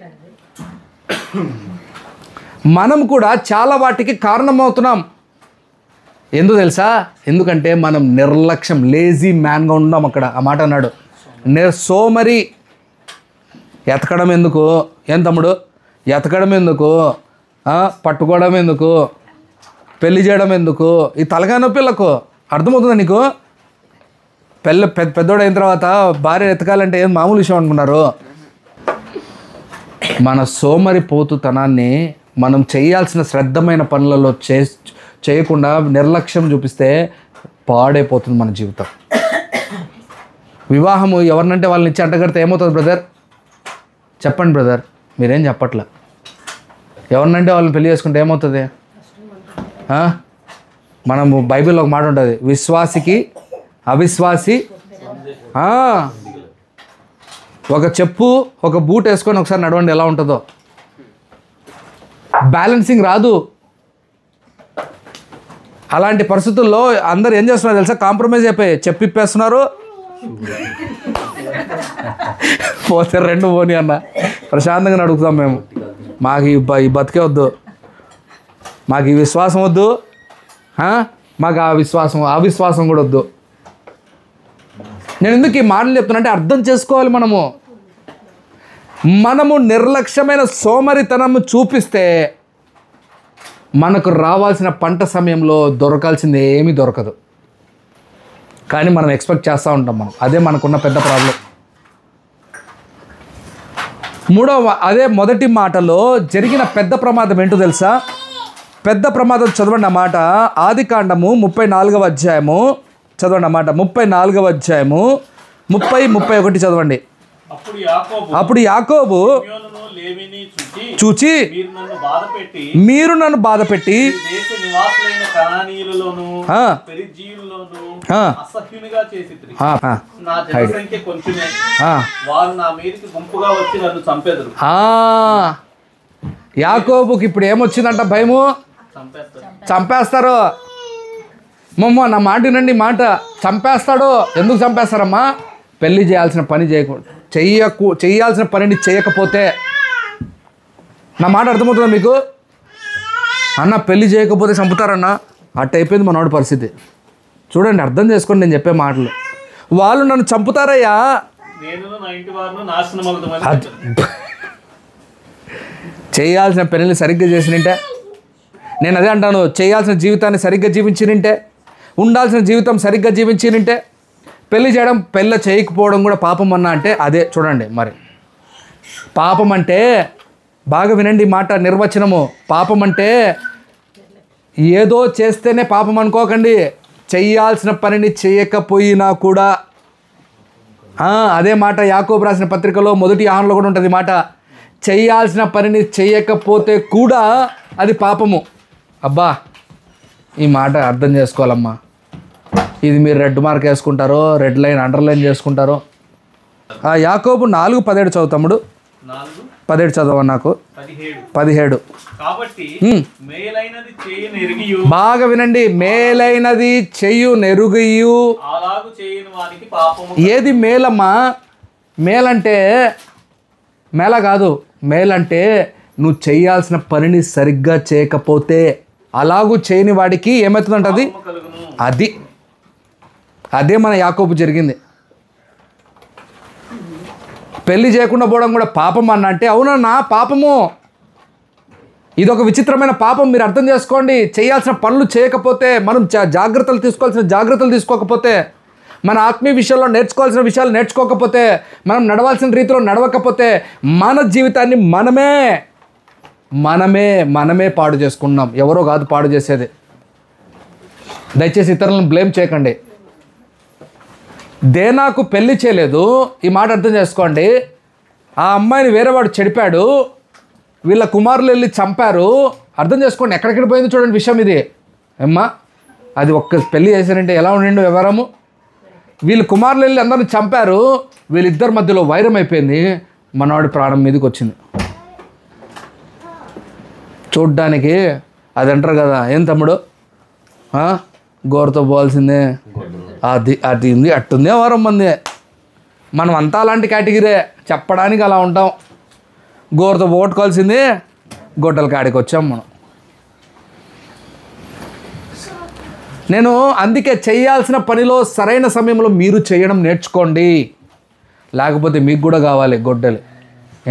మనం కూడా చాలా వాటికి కారణమవుతున్నాం. ఎందుకు తెలుసా? ఎందుకంటే మనం నిర్లక్ష్యం, లేజీ మ్యాన్గా ఉన్నాం. అక్కడ ఆ మాట అన్నాడు, సోమరి. ఎతకడం ఎందుకు? ఏం తమ్ముడు, ఎతకడం ఎందుకు? పట్టుకోవడం ఎందుకు? పెళ్లి చేయడం ఎందుకు? ఈ తలకాయ నొప్పిలకు అర్థమవుతుందా నీకు? పెద్దోడు అయిన తర్వాత భార్య ఎతకాలంటే ఏం మామూలు విషయం అనుకున్నారు? మన సోమరిపోతుతనాన్ని మనం చేయాల్సిన శ్రద్ధమైన పనులలో చేయకుండా నిర్లక్ష్యం చూపిస్తే పాడైపోతుంది మన జీవితం. వివాహము ఎవరినంటే వాళ్ళని ఇచ్చి అంటగడితే ఏమవుతుంది బ్రదర్? చెప్పండి బ్రదర్, మీరేం చెప్పట్లే. ఎవరినంటే వాళ్ళని పెళ్లి చేసుకుంటే ఏమవుతుంది? మనము బైబిల్లో ఒక మాట ఉంటుంది, విశ్వాసికి అవిశ్వాసి. ఒక చెప్పు ఒక బూట్ వేసుకొని ఒకసారి నడవండి, ఎలా ఉంటుందో. బ్యాలెన్సింగ్ రాదు. అలాంటి పరిస్థితుల్లో అందరు ఏం చేస్తున్నారు తెలుసా? కాంప్రమైజ్ అయిపోయి చెప్పిప్పేస్తున్నారు. పోతే రెండు పోనీ అన్న ప్రశాంతంగా అడుగుతాం మేము. మాకు ఈ బతికే వద్దు, మాకు ఈ విశ్వాసం వద్దు, మాకు అవిశ్వాసం కూడా వద్దు. నేను ఎందుకు ఈ మాటలు చెప్తున్నా అంటే అర్థం చేసుకోవాలి. మనము నిర్లక్ష్యమైన సోమరితనము చూపిస్తే మనకు రావాల్సిన పంట సమయంలో దొరకాల్సింది ఏమీ దొరకదు. కానీ మనం ఎక్స్పెక్ట్ చేస్తూ ఉంటాం. అదే మనకున్న పెద్ద ప్రాబ్లం. అదే మొదటి మాటలో జరిగిన పెద్ద ప్రమాదం ఏంటో తెలుసా? పెద్ద ప్రమాదం చదవండి ఆ మాట. ఆదికాండము 34వ అధ్యాయము చదవండి ఆ మాట. 34వ అధ్యాయము 30-31 చదవండి. అప్పుడు యాకోబు చూచి మీరు నన్ను బాధపెట్టి యాకోబుకి ఇప్పుడు ఏమొచ్చిందంట? భయము. చంపేస్తారు. నా మాట వినండి, మాట చంపేస్తాడు. ఎందుకు చంపేస్తారమ్మా? పెళ్లి చేయాల్సిన పని చేయాల్సిన పనిని చేయకపోతే. నా మాట అర్థమవుతుందా మీకు? అన్న పెళ్లి చేయకపోతే చంపుతారన్న. అట్ట అయిపోయింది మనోడి పరిస్థితి. చూడండి, అర్థం చేసుకోండి నేను చెప్పే మాటలు. వాళ్ళు నన్ను చంపుతారయ్యా. చేయాల్సిన పనిని సరిగ్గా చేసినంటే, నేను అదే అంటాను, చేయాల్సిన జీవితాన్ని సరిగ్గా జీవించినంటే, ఉండాల్సిన జీవితం సరిగ్గా జీవించినంటే, పెళ్లి చేయకపోవడం కూడా పాపం అన్నా అంటే అదే. చూడండి మరి పాపం అంటే, బాగా వినండి మాట, నిర్వచనము. పాపం అంటే ఏదో చేస్తేనే పాపం అనుకోకండి. చేయాల్సిన పనిని చేయకపోయినా కూడా. అదే మాట యాకోబు రాసిన పత్రికలో 1 యోహానులో కూడా ఉంటుంది మాట. చేయాల్సిన పనిని చేయకపోతే కూడా అది పాపము. అబ్బా, ఈ మాట అర్థం చేసుకోవాలమ్మా. ఇది మీరు రెడ్ మార్క్ వేసుకుంటారో, రెడ్ లైన్ అండర్లైన్ చేసుకుంటారో. యాకోబు 4:17 చదువుతాముడు. 17 చదవండి నాకు. 17. బాగా వినండి. మేలైనది చెయ్యు నెరుగయు. ఏది మేలమ్మా? మేలంటే మేల కాదు. మేలంటే నువ్వు చేయాల్సిన పనిని సరిగ్గా చేయకపోతే, అలాగూ చేయని వాడికి ఏమవుతుందంట? అదే మన యాకోబు జరిగింది. పెళ్లి చేయకుండా పోవడం కూడా పాపం అన్న అంటే, అవునన్నా పాపము. ఇదొక విచిత్రమైన పాపం. మీరు అర్థం చేసుకోండి. చేయాల్సిన పనులు చేయకపోతే, మనం తీసుకోవాల్సిన జాగ్రత్తలు తీసుకోకపోతే, మన ఆత్మీయ విషయాల్లో నేర్చుకోవాల్సిన విషయాలు నేర్చుకోకపోతే, మనం నడవాల్సిన రీతిలో నడవకపోతే, మన జీవితాన్ని మనమే పాడు చేసుకున్నాం. ఎవరో కాదు పాడు చేసేది. దయచేసి ఇతరులను బ్లేమ్ చేయకండి. దేనాకు పెళ్లి చేయలేదు. ఈ మాట అర్థం చేసుకోండి. ఆ అమ్మాయిని వేరేవాడు చెడిపాడు. వీళ్ళ కుమారులు వెళ్ళి చంపారు. అర్థం చేసుకోండి, ఎక్కడికి పోయింది చూడండి విషయం ఇది. అమ్మా, అది ఒక్క పెళ్లి చేశారంటే ఎలా ఉండిండు వ్యవహారము? వీళ్ళు కుమారులు వెళ్ళి అందరిని చంపారు, వీళ్ళిద్దరి మధ్యలో వైరం అయిపోయింది, మనవాడి ప్రాణం మీదకి వచ్చింది. చూడ్డానికి అది అంటారు కదా, ఏం తమ్ముడు గోరతో పోవాల్సిందే, అది అది ఉంది అట్టుందే వారం మంది. మనం అంతా అలాంటి కేటగిరీ, చెప్పడానికి అలా ఉంటాం. గోరతో పోగొట్టుకోవాల్సిందే, గొడ్డల కాడికి వచ్చాం మనం. నేను అందుకే చేయాల్సిన పనిలో సరైన సమయంలో మీరు చేయడం నేర్చుకోండి, లేకపోతే మీకు కూడా కావాలి గొడ్డలు.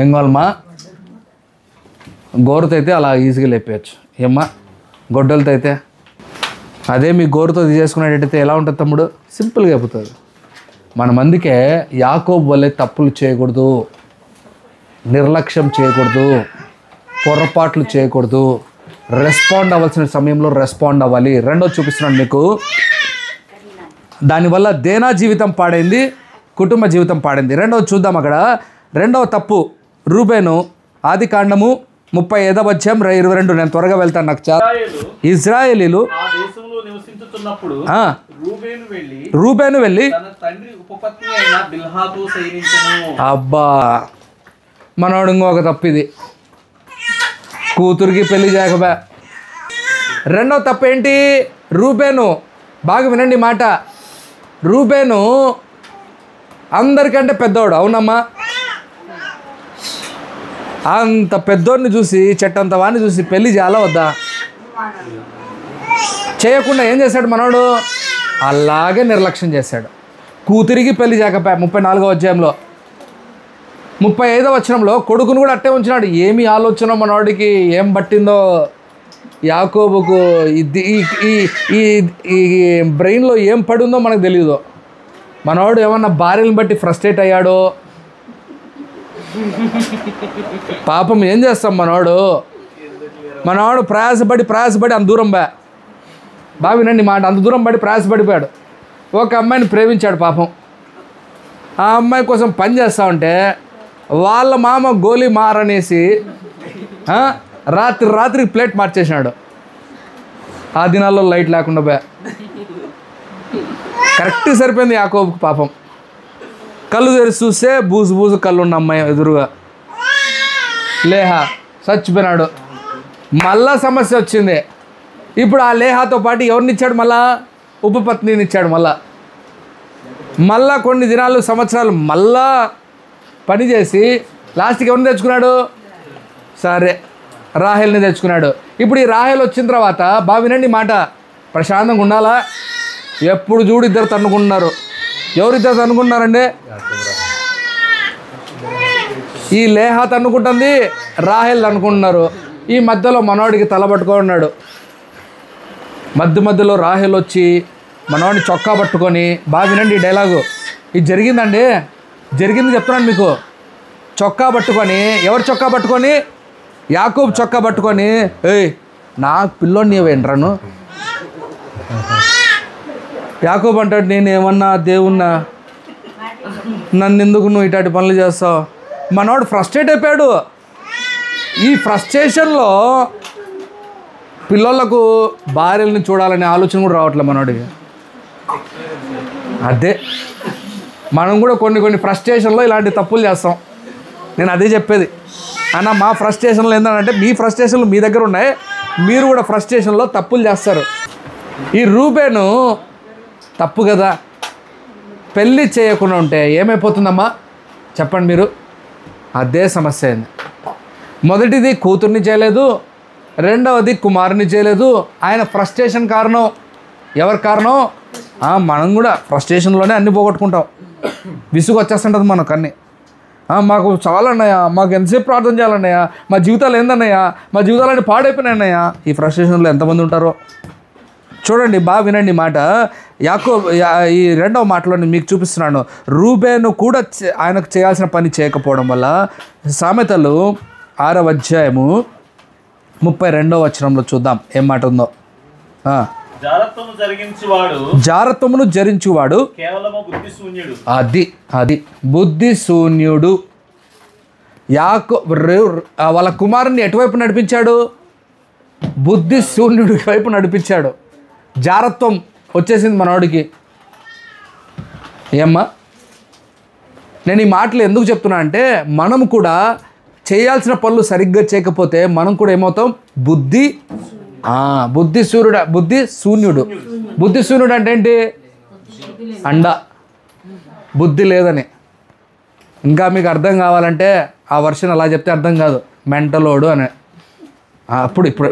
ఏం కావాలమ్మా? గోరుతో అయితే అలా ఈజీగా లేపేయచ్చు, ఏమ్మా గొడ్డలతో అయితే అదే మీ గోరుతో తీసేసుకునేటట్టయితే ఎలా ఉంటుంది తమ్ముడు? సింపుల్గా అయిపోతుంది. మనం అందుకే యాకోబు వల్లే తప్పులు చేయకూడదు, నిర్లక్ష్యం చేయకూడదు, పొరపాట్లు చేయకూడదు, రెస్పాండ్ అవ్వాల్సిన సమయంలో రెస్పాండ్ అవ్వాలి. రెండో చూపిస్తున్నాను మీకు. దానివల్ల దేనా జీవితం పాడైంది, కుటుంబ జీవితం పాడైంది. రెండవది చూద్దాం. అక్కడ రెండవ తప్పు రూబేను. ఆది కాండము 35వ అధ్యాయం 22. నేను త్వరగా వెళ్తాను, నాకు చాలా. ఇజ్రాయేలీలు రూబేను వెళ్ళి అబ్బా, మనోడు ఇంకొక తప్పు ఇది, కూతురికి పెళ్లి చేయకపోయా. రెండవ తప్పు ఏంటి? రూబేను, బాగా వినండి మాట, రూబేను అందరికంటే పెద్దోడు, అవునమ్మా. అంత పెద్దోడిని చూసి, చెట్టంత వాడిని చూసి పెళ్లి చేయాలా వద్దా? చేయకుండా ఏం చేశాడు మనోడు? అలాగే నిర్లక్ష్యం చేశాడు. కూతురికి పెళ్లి చేయకపోయా. 34వ అధ్యాయంలో 35వ వచనంలో కొడుకును కూడా అట్టే ఉంచినాడు. ఏమి ఆలోచన మనవాడికి, ఏం పట్టిందో యాకోబుకు, ఈ బ్రెయిన్లో ఏం పడిందో మనకు తెలియదు. మనవాడు ఏమన్నా భార్యలను బట్టి ఫ్రస్ట్రేట్ అయ్యాడో పాపం. ఏం చేస్తాం మనవాడు ప్రయాసపడి అంత దూరం బాగా వినండి మాట, అంత దూరం పడి ప్రయాసపడిపోయాడు. ఒక అమ్మాయిని ప్రేమించాడు పాపం. ఆ అమ్మాయి కోసం పని చేస్తా ఉంటే వాళ్ళ మామ గోలీ మారనేసి రాత్రికి ప్లేట్ మార్చేసినాడు. ఆ దినాల్లో లైట్ లేకుండా కరెక్ట్ సరిపోయింది యాకోబుకు పాపం. కళ్ళు తెరిచి చూస్తే బూజు కళ్ళు ఉన్న అమ్మాయి ఎదురుగా, లేహా చచ్చిపోయినాడు. మళ్ళా సమస్య వచ్చింది. ఇప్పుడు ఆ లేహాతో పాటు ఎవరినిచ్చాడు? మళ్ళా ఉపపత్నిని ఇచ్చాడు. మళ్ళా కొన్ని దినాలు, సంవత్సరాలు మళ్ళా పని చేసి లాస్ట్కి ఎవరిని తెచ్చుకున్నాడు? సరే, రాహేల్ని తెచ్చుకున్నాడు. ఇప్పుడు ఈ రాహేల్ వచ్చిన తర్వాత బాగా వినండి మాట, ప్రశాంతంగా ఉండాలా? ఎప్పుడు చూడు ఇద్దరు తన్నుకుంటున్నారు. ఎవరిద్దరు తన్నుకుంటున్నారండి? ఈ లేహా తన్నుకుంటుంది, రాహేల్ తన్నుకుంటున్నారు. ఈ మధ్యలో మనవాడికి తలబట్టుకొని ఉన్నాడు. మధ్యలో రాహేల్ వచ్చి మనవాడిని చొక్కా పట్టుకొని, బాగా వినండి ఈ డైలాగు, ఇది జరిగిందండి, జరిగింది చెప్తున్నాను మీకు. చొక్కా పట్టుకొని, ఎవరు చొక్కా పట్టుకొని? యాకోబు చొక్కా పట్టుకొని, ఏయ్ నాకు పిల్లోని వెంట్రాను. యాకోబు అంటాడు, నేను ఏమన్నా దేవున్నా, నన్ను ఎందుకు నువ్వు ఇట్లాంటి పనులు చేస్తావు? మనవాడు ఫ్రస్ట్రేట్ అయిపోయాడు. ఈ ఫ్రస్ట్రేషన్లో పిల్లలకు భార్యలను చూడాలనే ఆలోచన కూడా రావట్లేదు మనవాడికి. అదే మనం కూడా కొన్ని ఫ్రస్ట్రేషన్లో ఇలాంటి తప్పులు చేస్తాం. నేను అదే చెప్పేది అన్న, మా ఫ్రస్ట్రేషన్లో ఏంటంటే, మీ ఫ్రస్ట్రేషన్లు మీ దగ్గర ఉన్నాయి, మీరు కూడా ఫ్రస్ట్రేషన్లో తప్పులు చేస్తారు. ఈ రూబేను తప్పు కదా, పెళ్ళి చేయకుండా ఉంటే ఏమైపోతుందమ్మా చెప్పండి మీరు? అదే సమస్య అయింది. మొదటిది కూతుర్ని చేయలేదు, రెండవది కుమారుని చేయలేదు. ఆయన ఫ్రస్ట్రేషన్ కారణం. ఎవరి కారణం? మనం కూడా ఫ్రస్ట్రేషన్లోనే అన్నీ పోగొట్టుకుంటాం. విసుగు వచ్చేస్తుంటుంది మనకు అన్నీ. మాకు చాలా అన్నయ్యా, మాకు ఎంతసేపు ప్రార్థన చేయాలన్నయ్యా, మా జీవితాలు ఏందన్నయ్యా, మా జీవితాలన్నీ పాడైపోయినాయి అన్నయ్యా. ఈ ఫ్రస్ట్రేషన్లో ఎంతమంది ఉంటారో చూడండి. బాగా వినండి మాట. ఈ రెండవ మాటలో మీకు చూపిస్తున్నాను. రూబేను కూడా ఆయనకు చేయాల్సిన పని చేయకపోవడం వల్ల సామెతలు 6వ అధ్యాయము 32వ వచనంలో చూద్దాం ఏం మాట ఉందో. జారత్వమును జరించువాడు అది బుద్ధి శూన్యుడు. వాళ్ళ కుమారుని ఎటువైపు నడిపించాడు? బుద్ధి శూన్యుడి వైపు నడిపించాడు. జారత్వం వచ్చేసింది మనవాడికి. ఏమ్మా, నేను ఈ మాటలు ఎందుకు చెప్తున్నా అంటే మనం కూడా చేయాల్సిన పనులు సరిగ్గా చేయకపోతే మనం కూడా ఏమవుతాం? బుద్ధి శూన్యుడు. బుద్ధి శూన్యుడు అంటే ఏంటి? అండ, బుద్ధి లేదని. ఇంకా మీకు అర్థం కావాలంటే ఆ వర్షన్ అలా చెప్తే అర్థం కాదు, మెంటలోడు అని.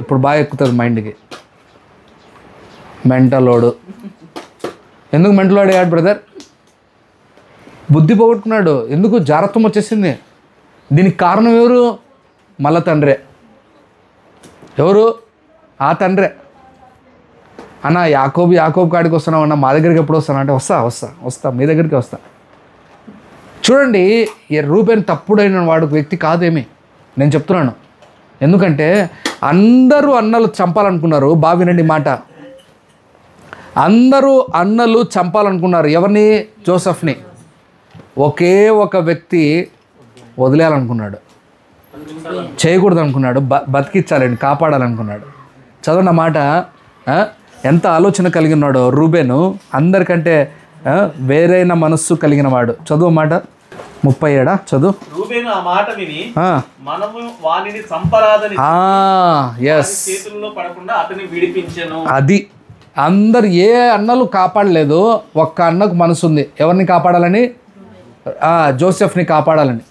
ఇప్పుడు బాగా ఎక్కుతుంది మైండ్కి. మెంటలోడు. ఎందుకు మెంటలోడు అయ్యాడు బ్రదర్? బుద్ధి పోగొట్టుకున్నాడు. ఎందుకు? జారత్వం వచ్చేసింది. దీనికి కారణం ఎవరు? మళ్ళా తండ్రే. ఎవరు? ఆ తండ్రే. అన్న యాకోబు కాడికి వస్తున్నావు అన్న, మా దగ్గరికి ఎప్పుడు వస్తాను అంటే వస్తా మీ దగ్గరికి వస్తా. చూడండి, ఈ రూబేన్ తప్పుడైన వాడు వ్యక్తి కాదేమి, నేను చెప్తున్నాను. ఎందుకంటే అందరూ అన్నలు చంపాలనుకున్నారు. బాగా వినండి మాట. అందరూ అన్నలు చంపాలనుకున్నారు. ఎవరిని? జోసెఫ్ని. ఒకే ఒక వ్యక్తి వదిలేయాలనుకున్నాడు, చేయకూడదు అనుకున్నాడు, బతికించాలండి, కాపాడాలనుకున్నాడు. చదవన్న మాట. ఎంత ఆలోచన కలిగినాడో రూబేను. అందరికంటే వేరైన మనస్సు కలిగిన వాడు. చదువు మాట 37 చదువు. రూబేను ఆ మాట విని మనము వానిని చంపరాదని చేతుల్లో పడకుండా అతన్ని విడిపించెను. అది అందరు ఏ అన్నలు కాపాడలేదు, ఒక్క అన్నకు మనసు ఉంది. ఎవరిని కాపాడాలని? జోసెఫ్ని కాపాడాలని.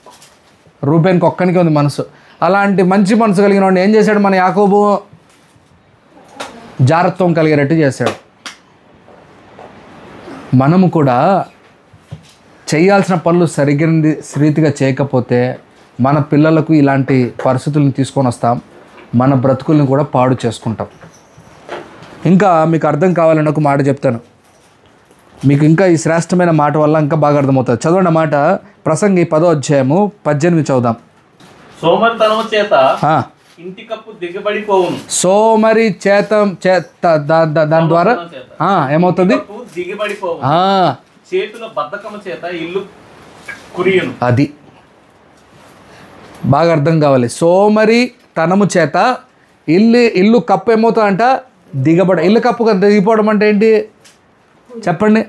రూబేన్కి ఒక్కనికి ఉంది మనసు. అలాంటి మంచి మనసు కలిగిన వాడిని ఏం చేశాడు మన యాకోబు? జారత్వం కలిగేటట్టు చేశాడు. మనము కూడా చేయాల్సిన పనులు సరిగ్గిన రీతిగా చేయకపోతే మన పిల్లలకు ఇలాంటి పరిస్థితులను తీసుకొని వస్తాం, మన బ్రతుకుల్ని కూడా పాడు చేసుకుంటాం. ఇంకా మీకు అర్థం కావాలని ఒక మాట చెప్తాను. మీకు ఇంకా ఈ శ్రేష్టమైన మాట వల్ల ఇంకా బాగా అర్థమవుతుంది. చదవండి మాట. ప్రసంగి 10వ అధ్యాయము 18 చదువుదాం. సోమరితనము చేత ఇంటి కప్పు దిగబడిపోవును. సోమరి దాని ద్వారా ఏమవుతుంది? దిగబడిపోవు. చేతుల బద్ధకము చేత ఇల్లు కురియును. అది బాగా అర్థం కావాలి. సోమరి తనము చేత ఇల్లు కప్పు ఏమవుతుందంట? ఇల్లు కప్పు దిగిపోవడం అంటే ఏంటి చెప్పండి?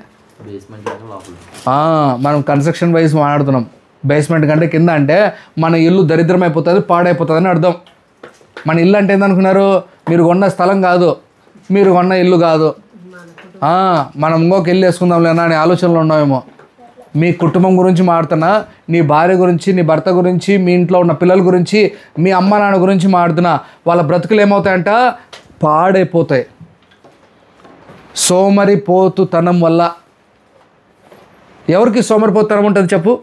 మనం కన్స్ట్రక్షన్ వైజ్ మాట్లాడుతున్నాం. బేస్మెంట్ కంటే కింద అంటే మన ఇల్లు దరిద్రం అయిపోతుంది, పాడైపోతుంది అని అర్థం. మన ఇల్లు అంటే ఏందనుకున్నారు? మీరు కొన్న స్థలం కాదు, మీరు కొన్న ఇల్లు కాదు. మనం ఇంకొక ఇల్లు వేసుకుందాం లేనా అనే ఆలోచనలు ఉన్నామేమో. మీ కుటుంబం గురించి మాడుతున్నా, నీ భార్య గురించి, నీ భర్త గురించి, మీ ఇంట్లో ఉన్న పిల్లల గురించి, మీ అమ్మ నాన్న గురించి మాడుతున్నా. వాళ్ళ బ్రతుకులు ఏమవుతాయంట? పాడైపోతాయి. సోమరిపోతుతనం వల్ల. ఎవరికి సోమరిపోతుతనం ఉంటుంది చెప్పు?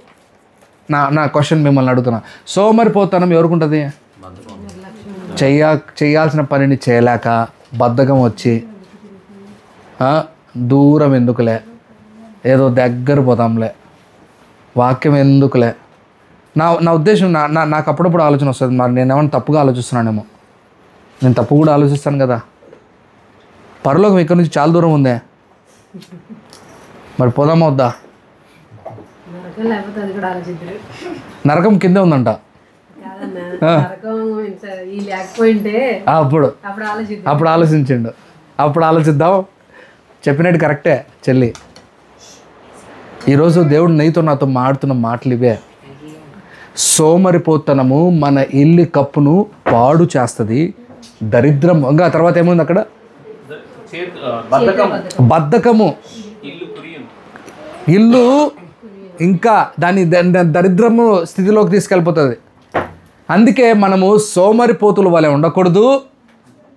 నా క్వశ్చన్ మిమ్మల్ని అడుగుతున్నా. సోమరిపోతుతనం ఎవరికి ఉంటుంది? చేయాల్సిన పనిని చేయలేక బద్ధకం వచ్చి దూరం ఎందుకులే, ఏదో దగ్గర పోతాంలే, వాక్యం ఎందుకులే. నా ఉద్దేశం, నాకు అప్పుడప్పుడు ఆలోచన వస్తుంది, మరి నేను ఏమైనా తప్పుగా ఆలోచిస్తున్నానేమో. నేను తప్పు కూడా ఆలోచిస్తాను కదా. పరలోకం ఇక్కడ నుంచి చాలా దూరం ఉందే, మరి పోదామా వద్దా? నరకం కిందే ఉందంట. అప్పుడు ఆలోచించండు. అప్పుడు ఆలోచిద్దాం. చెప్పినట్టు కరెక్టే చెల్లి. ఈరోజు దేవుడు నీతో నాతో మాడుతున్న మాటలు ఇవే. సోమరిపోతనము మన ఇల్లు కప్పును పాడు చేస్తుంది. దరిద్రం. ఇంకా తర్వాత ఏముంది అక్కడ? బద్ధకము. ఇల్లు ఇంకా దాని దరిద్రము స్థితిలోకి తీసుకెళ్ళిపోతుంది. అందుకే మనము సోమరిపోతుల వలె ఉండకూడదు.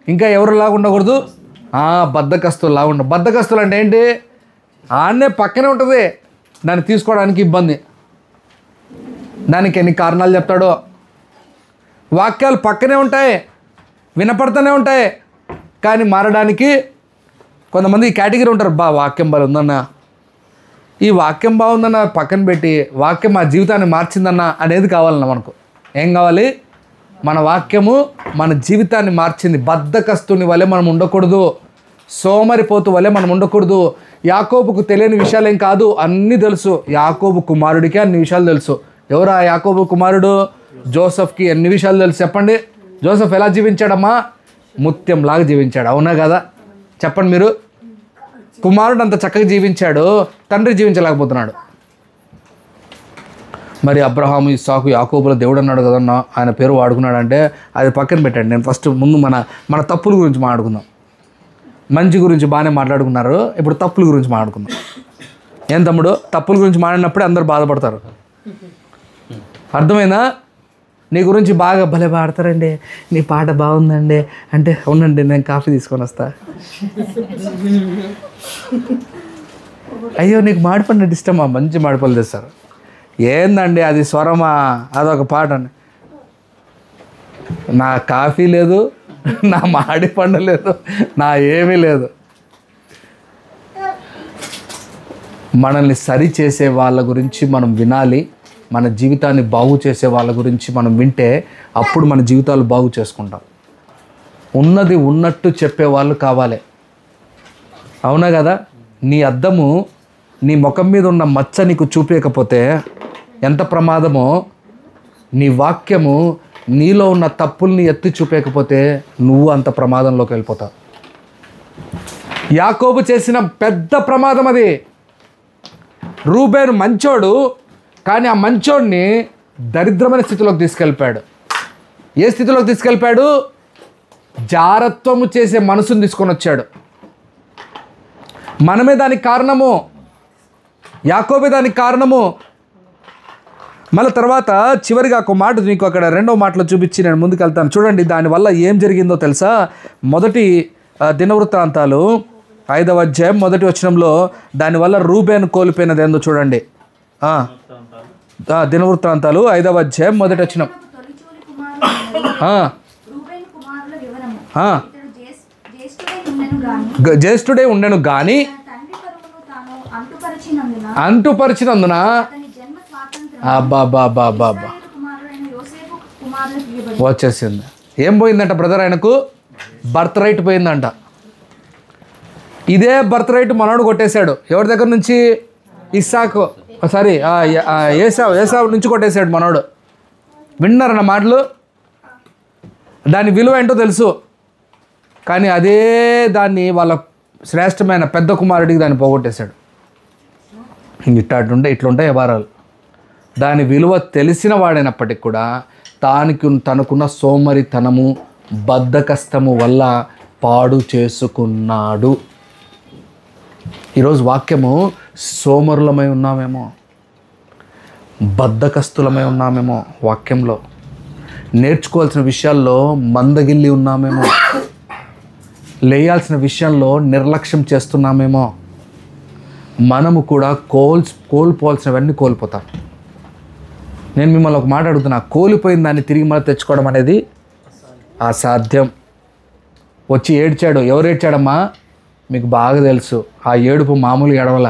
ఇంకా ఎవరిలాగా ఉండకూడదు? బద్ధకస్తులాగా ఉండ. బద్ధకస్తులు అంటే ఏంటి? ఆడనే పక్కనే ఉంటుంది, దాన్ని తీసుకోవడానికి ఇబ్బంది. దానికి ఎన్ని కారణాలు చెప్తాడో. వాక్యాలు పక్కనే ఉంటాయి, వినపడుతూనే ఉంటాయి, కానీ మారడానికి కొంతమంది ఈ కేటగిరీ ఉంటారు. వాక్యం బాగా ఉందన్న, ఈ వాక్యం బాగుందన్న పక్కన పెట్టి వాక్యం మా జీవితాన్ని మార్చిందన్న అనేది కావాలన్న. మనకు ఏం కావాలి? మన వాక్యము మన జీవితాన్ని మార్చింది. బద్ధకస్తుని వలె మనం ఉండకూడదు, సోమరిపోతు వలె మనం ఉండకూడదు. యాకోబుకు తెలియని విషయాలు ఏం కాదు, అన్నీ తెలుసు. యాకోబు కుమారుడికి అన్ని విషయాలు తెలుసు. ఎవరు ఆ యాకోబు కుమారుడు? జోసెఫ్కి ఎన్ని విషయాలు తెలుసు చెప్పండి? జోసెఫ్ ఎలా జీవించాడమ్మా? ముత్యంలాగా జీవించాడు. అవునా కదా? చెప్పండి మీరు. కుమారుడు అంత చక్కగా జీవించాడు, తండ్రి జీవించలేకపోతున్నాడు. మరి అబ్రహాము, ఇస్సాకు, యాకోబుల దేవుడు అన్నాడు కదన్నా, ఆయన పేరు వాడుకున్నాడంటే అది పక్కన పెట్టండి. నేను ఫస్ట్ ముందు మన తప్పుల గురించి మాట్లాడుకుందాం. మంచి గురించి బాగానే మాట్లాడుకున్నారు, ఇప్పుడు తప్పుల గురించి మాట్లాడుకుందాం. ఏం తమ్ముడు, తప్పుల గురించి మాట్లాడినప్పుడే అందరూ బాధపడతారు. అర్థమైందా? నీ గురించి బాగా భలే పాడతారండి, నీ పాట బాగుందండి అంటే అవునండి నేను కాఫీ తీసుకొని వస్తా. అయ్యో నీకు మాడిపండు ఇష్టమా, మంచి మాడిపళ్ళు తెస్తారు. ఏందండి అది స్వరమా, అదొక పాట అండి. నా కాఫీ లేదు, నా మాడిపండు లేదు, నా ఏమీ లేదు. మనల్ని సరి చేసే వాళ్ళ గురించి మనం వినాలి. మన జీవితాన్ని బాగు చేసే వాళ్ళ గురించి మనం వింటే అప్పుడు మన జీవితాలు బాగు చేసుకుంటాం. ఉన్నది ఉన్నట్టు చెప్పేవాళ్ళు కావాలి. అవునా కదా? నీ అద్దము నీ ముఖం మీద ఉన్న మచ్చ నీకు చూపించకపోతే ఎంత ప్రమాదమో, నీ వాక్యము నీలో ఉన్న తప్పుల్ని ఎత్తి చూపేయకపోతే నువ్వు అంత ప్రమాదంలోకి వెళ్ళిపోతావు. యాకోబు చేసిన పెద్ద ప్రమాదం అది. రూబేను మంచోడు, కానీ ఆ మంచోడిని దరిద్రమైన స్థితిలోకి తీసుకెళ్ళిపోయాడు. ఏ స్థితిలోకి తీసుకెళ్ళిపోయాడు? జారత్వము చేసే మనసుని తీసుకొని వచ్చాడు. మనమే దానికి కారణము, యాకోబే దానికి కారణము. మళ్ళీ తర్వాత చివరిగా ఒక మాట నీకు అక్కడ రెండో మాటలో చూపించి నేను ముందుకు వెళ్తాను. చూడండి దానివల్ల ఏం జరిగిందో తెలుసా? మొదటి దినవృత్తాంతాలు 5వ అధ్యాయం 1వ వచనంలో దానివల్ల రూబేను కోల్పోయినది ఏందో చూడండి. దినవృత్తాంతాలు 5వ అధ్యాయం 1వ వచనం. జ్యేష్ఠుడే ఉండెను గాని అంటుపరిచినందున అబ్బా వచ్చేసింది. ఏం పోయిందంట బ్రదర్? ఆయనకు బర్త్ రైట్ పోయిందంట. ఇదే బర్త్ రైట్ మనోడు కొట్టేశాడు. ఎవరి దగ్గర నుంచి? ఇస్సాకు, సారీ ఏసావు నుంచి కొట్టేశాడు మనోడు. విన్నారన్న మాటలు? దాని విలువ ఏంటో తెలుసు, కానీ అదే దాన్ని వాళ్ళ శ్రేష్టమైన పెద్ద కుమారుడికి దాన్ని పోగొట్టేశాడు. ఇట్లుంటే వ్యవహారాలు. దాని విలువ తెలిసిన వాడైనప్పటికి కూడా తనకున్న సోమరితనము, బద్ధకస్తము వల్ల పాడు చేసుకున్నాడు. ఈరోజు వాక్యము సోమరులమై ఉన్నామేమో, బద్ధకస్తులమై ఉన్నామేమో, వాక్యంలో నేర్చుకోవాల్సిన విషయాల్లో మందగిల్లి ఉన్నామేమో, లేయాల్సిన విషయంలో నిర్లక్ష్యం చేస్తున్నామేమో. మనము కూడా కోల్పోవాల్సినవన్నీ కోల్పోతాం. నేను మిమ్మల్ని ఒక మాట అడుగుతున్నా, కోల్పోయిన దాన్ని తిరిగి మళ్ళీ తెచ్చుకోవడం అనేది అసాధ్యం. వచ్చి ఏడ్చాడు. ఎవరు ఏడ్చాడమ్మా? మీకు బాగా తెలుసు. ఆ ఏడుపు మామూలుగా ఏడవల.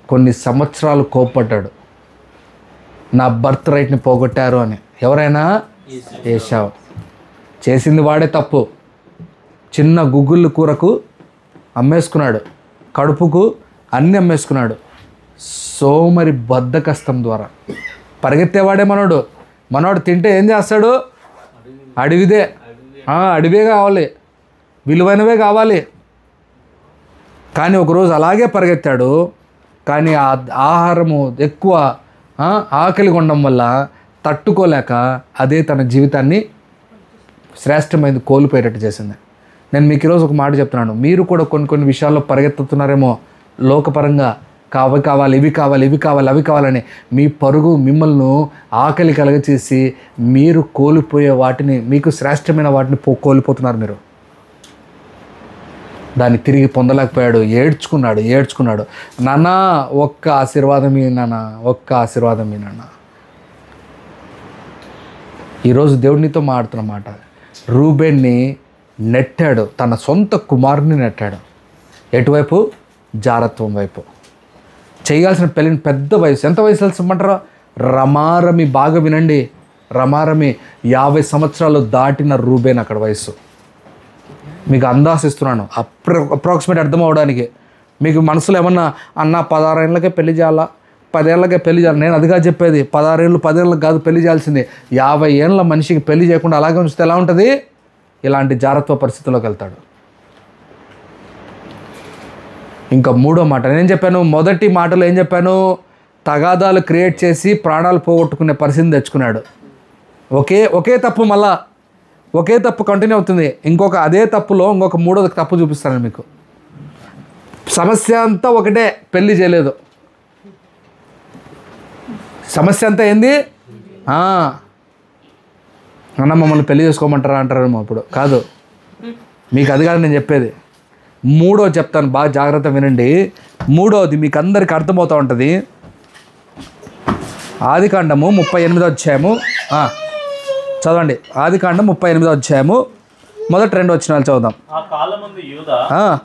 కొన్ని సంవత్సరాలు కోప్పడ్డాడు, నా బర్త్ రైట్ని పోగొట్టారు అని. ఎవరైనా? ఏశావు. చేసింది వాడే తప్పు. చిన్న గుగ్గుళ్ళు కూరకు అమ్మేసుకున్నాడు, కడుపుకు అన్నీ అమ్మేసుకున్నాడు. సోమరి బద్ధకస్తం ద్వారా పరిగెత్తేవాడే మనోడు తింటే ఏం చేస్తాడు? అడవివే కావాలి, విలువైనవే కావాలి. కానీ ఒకరోజు అలాగే పరిగెత్తాడు, కానీ ఆ ఆహారము ఎక్కువ ఆకలి ఉండడం వల్ల తట్టుకోలేక అదే తన జీవితాన్ని శ్రేష్టమైనది కోల్పోయేటట్టు చేసింది. నేను మీకు ఈరోజు ఒక మాట చెప్తున్నాను, మీరు కూడా కొన్ని విషయాల్లో పరిగెత్తుతున్నారేమో లోకపరంగా. కావాలి, ఇవి కావాలి, అవి కావాలని మీ పరుగు మిమ్మల్ని ఆకలి కలగచేసి మీరు కోల్పోయే వాటిని, మీకు శ్రేష్టమైన వాటిని కోల్పోతున్నారు. మీరు దాన్ని తిరిగి పొందలేకపోయాడు. ఏడ్చుకున్నాడు. నాన్న ఒక్క ఆశీర్వాదమే నాన్న. ఈరోజు దేవుడినితో మాట్లాడుతున్నమాట. రూబేన్ని నెట్టాడు, తన సొంత కుమారుని నెట్టాడు. ఎటువైపు? జారత్వం వైపు. చేయాల్సిన పెళ్ళిని పెద్ద వయసు. ఎంత వయసు తెలుసమంటారా? రమారమి. బాగా వినండి, రమారమి 50 సంవత్సరాలు దాటిన రూబేన్ అక్కడ వయసు. మీకు అందాసిస్తున్నాను, అప్రాక్సిమేట్ అర్థం అవడానికి. మీకు మనసులో ఏమన్నా అన్న 16 ఏళ్ళకే పెళ్లి చేయాలా, 10 ఏళ్ళకే పెళ్లి చేయాలి? నేను అదిగా చెప్పేది. 16 ఏళ్ళు 10 ఏళ్ళకి కాదు పెళ్లి చేయాల్సింది. 50 ఏళ్ళ మనిషికి పెళ్లి చేయకుండా అలాగే ఉంచితే ఎలా ఉంటుంది? ఇలాంటి జారత్వ పరిస్థితుల్లోకి వెళ్తాడు. ఇంకా మూడో మాట నేను చెప్పాను, మొదటి మాటలో ఏం చెప్పాను, తగాదాలు క్రియేట్ చేసి ప్రాణాలు పోగొట్టుకునే పరిస్థితిని తెచ్చుకున్నాడు. ఒకే తప్పు, మళ్ళా ఒకే తప్పు కంటిన్యూ అవుతుంది. అదే తప్పులో ఇంకొక మూడోది తప్పు చూపిస్తాను మీకు. సమస్య అంతా ఒకటే, పెళ్ళి చేయలేదు. సమస్య అంతా ఏంది, అన్న మమ్మల్ని పెళ్లి చేసుకోమంటారా అంటారేమో. అప్పుడు కాదు, మీకు అది కాదు నేను చెప్పేది. మూడోది చెప్తాను, బాగా జాగ్రత్త వినండి. మూడోది మీకు అందరికి అర్థమవుతూ ఉంటుంది. ఆదికాండము 38వ అధ్యాయము చదవండి. ఆదికాండం 38వ అధ్యాయము మొదటి 2 వచనాలు చదువుదాం. ఆ కాలమందు యూదా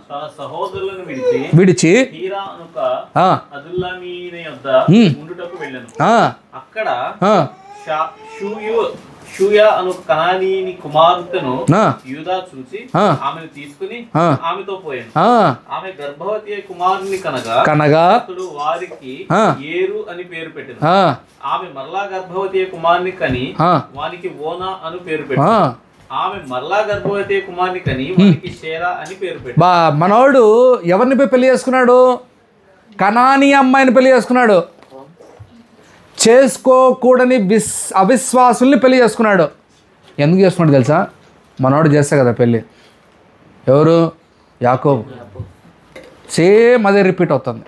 తన సహోదరులను విడిచి హీరా అనుక అదుల్లామీని యొద్ద ఉండుటకు వెళ్ళెను. అక్కడ షూయా అను కనానీని కుమార్తెను యూదా చూసి ఆమెను తీసుకుని ఆమెతో పోయాను. ఆమె గర్భవతి కుమారుని కనగా అతడు వారికి ఏరు అని పేరు పెట్టెను. ఆమె మరలా గర్భవతి కుమారుని కని వానికి ఓనా అని పేరు పెట్టెను. ఆమె మరలా గర్భవతి కుమారుని కని వానికి షేరా అని పేరు పెట్టెను. మనోడు ఎవరిని పెళ్లి చేసుకున్నాడు? కనానీ అమ్మాయిని పెళ్లి చేసుకున్నాడు. చేసుకోకూడని అవిశ్వాసుల్ని పెళ్లి చేసుకున్నాడు. ఎందుకు చేసుకున్నాడు తెలుసా? మనోడు చేస్తా కదా పెళ్ళి. ఎవరు? యాకోబు. సేమ్ అదే రిపీట్ అవుతుంది.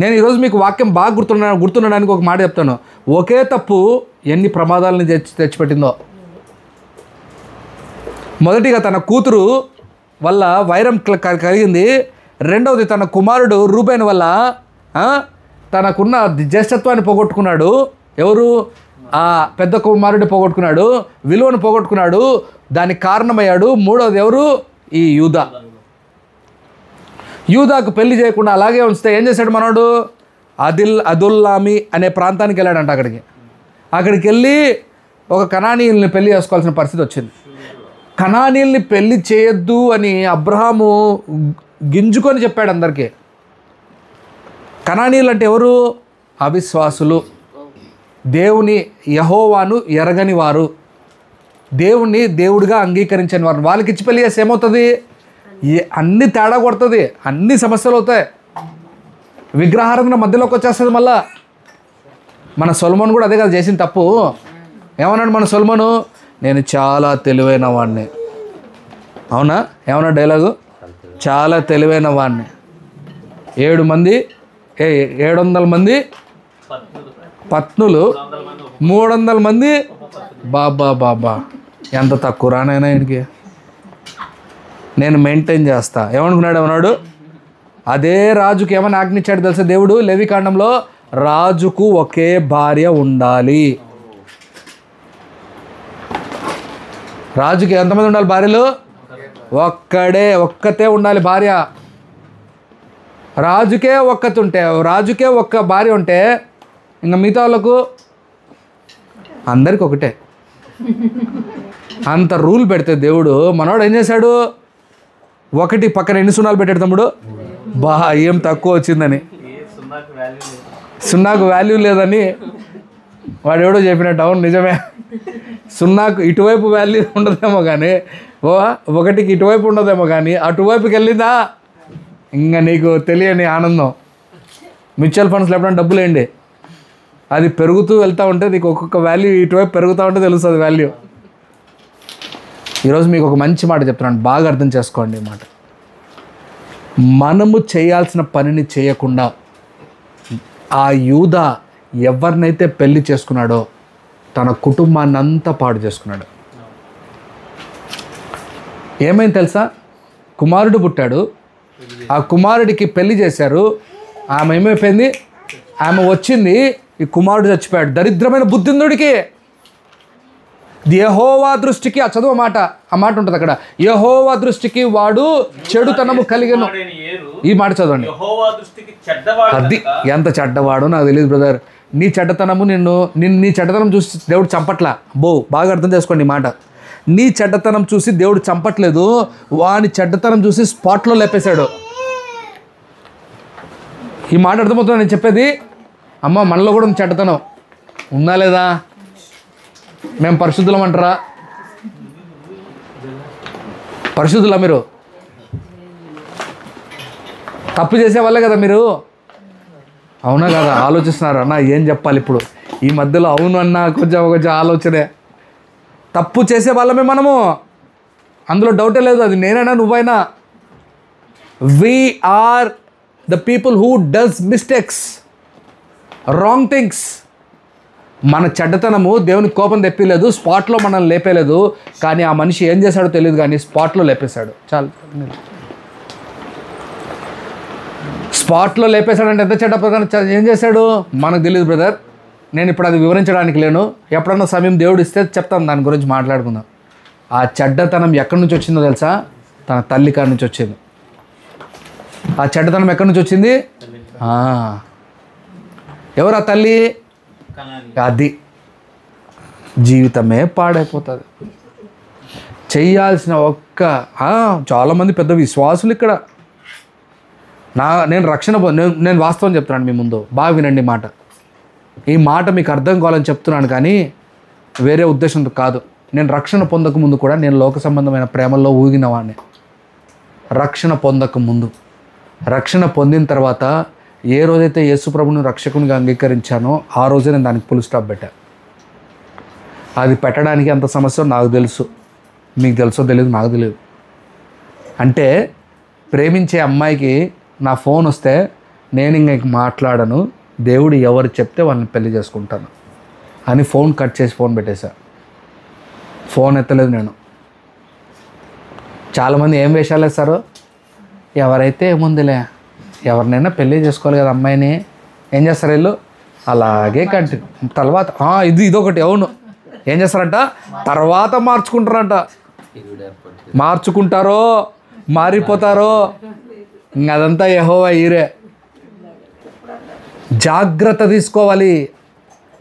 నేను ఈరోజు మీకు వాక్యం బాగా గుర్తుండడానికి ఒక మాట చెప్తాను. ఒకే తప్పు ఎన్ని ప్రమాదాలని తెచ్చిపెట్టిందో. మొదటిగా తన కూతురు వల్ల వైరం కలిగింది. రెండవది తన కుమారుడు రూబేన్ వల్ల తనకున్న జ్యేష్ఠత్వాన్ని పోగొట్టుకున్నాడు. ఎవరు? ఆ పెద్ద కుమారుడు పోగొట్టుకున్నాడు, విలువను పోగొట్టుకున్నాడు, దానికి కారణమయ్యాడు. మూడవది ఎవరు? ఈ యూదా. యూదాకు పెళ్లి చేయకుండా అలాగే ఉంచితే ఏం చేశాడు మనోడు? అదుల్లామి అనే ప్రాంతానికి వెళ్ళాడంట. అక్కడికి వెళ్ళి ఒక కనానీయుల్ని పెళ్లి చేసుకోవాల్సిన పరిస్థితి వచ్చింది. కనానీయుల్ని పెళ్లి చేయొద్దు అని అబ్రహాము గింజుకొని చెప్పాడు అందరికీ. కనానీయులు అంటే ఎవరు? అవిశ్వాసులు, దేవుని యెహోవాను ఎరగని వారు, దేవుణ్ణి దేవుడిగా అంగీకరించని వారు. వాళ్ళకి ఇచ్చి పెళ్లి చేస్తే ఏమవుతుంది? అన్ని తేడా కొడుతుంది, అన్ని సమస్యలు అవుతాయి, విగ్రహారాధన మధ్యలోకి వచ్చేస్తుంది. మళ్ళా మన సొలొమోను కూడా అదే కదా చేసిన తప్పు. ఏమన్నాడు మన సొలొమోను? నేను చాలా తెలివైన వాడిని. అవునా? ఏమన్నా డైలాగు? చాలా తెలివైన వాడిని. 700 మంది పత్నులు, 300 మంది. బాబా ఎంత తక్కువ రానైనా ఇంటికి నేను మెయింటైన్ చేస్తా. ఏమనుకున్నాడు? అదే రాజుకి ఏమని ఆజ్ఞించాడు తెలుసా దేవుడు? లేవికాండంలో రాజుకు ఒకే భార్య ఉండాలి. రాజుకి ఎంతమంది ఉండాలి భార్యలు? ఒక్కతే ఉండాలి భార్య. రాజుకే ఒక్క భార్య ఉంటే ఇంకా మిగతా వాళ్ళకు అందరికి ఒకటే. అంత రూల్ పెడితే దేవుడు మనోడు ఏం చేశాడు? ఒకటి పక్కన ఎన్ని సున్నాలు పెట్టాడు తమ్ముడు? ఏం తక్కువ వచ్చిందని, సున్నాకు వాల్యూ లేదని వాడు ఎవడో చెప్పినట్టు. అవును నిజమే, సున్నాకు ఇటువైపు వాల్యూ ఉండదేమో కానీ, ఒకటికి ఇటువైపు ఉండదేమో కానీ అటువైపుకి వెళ్ళిందా ఇంకా నీకు తెలియని ఆనందం. మ్యూచువల్ ఫండ్స్లో ఎప్పుడైనా డబ్బులు వేయండి, అది పెరుగుతూ వెళ్తూ ఉంటే నీకు ఒక్కొక్క వాల్యూ ఇటువైపు పెరుగుతూ ఉంటే తెలుస్తుంది వాల్యూ. ఈరోజు మీకు ఒక మంచి మాట చెప్తున్నాను, బాగా అర్థం చేసుకోండి ఈ మాట. మనము చేయాల్సిన పనిని చేయకుండా ఆ యూదా ఎవరినైతే పెళ్లి చేసుకున్నాడో తన కుటుంబాన్ని అంతా పాడు చేసుకున్నాడు. ఏమైంది తెలుసా? కుమారుడు పుట్టాడు, ఆ కుమారుడికి పెళ్లి చేశారు. ఆమె ఏమైపోయింది? ఆమె వచ్చింది, ఈ కుమారుడు చచ్చిపోయాడు. దరిద్రమైన బుద్ధిందుడికి యెహోవా దృష్టికి, ఆ చదువు మాట, ఆ మాట ఉంటుంది అక్కడ, యెహోవా దృష్టికి వాడు చెడుతనము కలిగెను. ఈ మాట చదవండి. అది ఎంత చెడ్డవాడు నాకు తెలియదు బ్రదర్. నీ చెడ్డతనము నీ చెడ్డతనం చూసి దేవుడు చంపట్లా. బాగా అర్థం చేసుకోండి ఈ మాట. నీ చెడ్డతనం చూసి దేవుడు చంపట్లేదు, వాని చెడ్డతనం చూసి స్పాట్లో లేపేశాడు. ఈ మాట అర్థమవుతుంది నేను చెప్పేది? అమ్మ మనలో కూడా చెడ్డతనం ఉందా లేదా? మేము పరిశుద్ధులం అంటారా? పరిశుద్ధులా మీరు? తప్పు చేసే వాళ్ళే కదా మీరు, అవునా కదా? ఆలోచిస్తున్నారు అన్న ఏం చెప్పాలి ఇప్పుడు ఈ మధ్యలో? అవును అన్న కొంచెం ఆలోచనే. తప్పు చేసే వాళ్ళమే మనము, అందులో డౌటే లేదు. అది నేనైనా నువ్వైనా. we are the people who does mistakes, wrong things. మన చెడ్డతనము దేవునికి కోపం తెప్పిలేదు, స్పాట్లో మనల్ని లేపేలేదు. కానీ ఆ మనిషి ఏం చేశాడో తెలియదు, కానీ స్పాట్లో లేపేశాడు. చాలు, స్పాట్లో లేపేశాడంటే ఎంత చెడ్డ ప్రధాన ఏం చేశాడు మనకు తెలియదు బ్రదర్. నేను ఇప్పుడు అది వివరించడానికి లేను. ఎప్పుడన్నా సమయం దేవుడు ఇస్తే చెప్తాను, దాని గురించి మాట్లాడుకుందాం. ఆ చెడ్డతనం ఎక్కడి నుంచి వచ్చిందో తెలుసా? తన తల్లి కాడి నుంచి వచ్చింది. ఆ చెడ్డతనం ఎక్కడి నుంచి వచ్చింది? ఎవరు ఆ తల్లి? అది జీవితమే పాడైపోతుంది. చెయ్యాల్సిన చాలామంది పెద్ద విశ్వాసులు ఇక్కడ. నేను రక్షణ నేను వాస్తవం చెప్తున్నాను మీ ముందు, బాగా వినండి మాట. ఈ మాట మీకు అర్థం కావాలని చెప్తున్నాను, కానీ వేరే ఉద్దేశంతో కాదు. నేను రక్షణ పొందక ముందు కూడా నేను లోక సంబంధమైన ప్రేమల్లో ఊగినవాడిని. రక్షణ పొందక ముందు, రక్షణ పొందిన తర్వాత ఏ రోజైతే యేసుప్రభుని రక్షకునిగా అంగీకరించానో ఆ రోజే నేను దానికి ఫుల్ స్టాప్ పెట్టాను. అది పెట్టడానికి ఎంత సమస్య నాకు తెలుసు, మీకు తెలుసో తెలియదు, నాకు తెలియదు. అంటే ప్రేమించే అమ్మాయికి నా ఫోన్ వస్తే నేను ఇంక మాట్లాడను, దేవుడు ఎవరు చెప్తే వాళ్ళని పెళ్లి చేసుకుంటాను అని ఫోన్ కట్ చేసి ఫోన్ పెట్టేశా. ఫోన్ ఎత్తలేదు నేను. చాలామంది ఏం వేషాలు వేస్తారు, ఎవరైతే ఏముందిలే, ఎవరినైనా పెళ్ళి చేసుకోవాలి కదా అమ్మాయిని, ఏం చేస్తారు వీళ్ళు? అలాగే కంటిన్యూ. తర్వాత ఇదొకటి. అవును, ఏం చేస్తారంట? తర్వాత మార్చుకుంటారంట. మార్చుకుంటారో మారిపోతారో అదంతా యెహోవా ఈరే. జాగ్రత్త తీసుకోవాలి.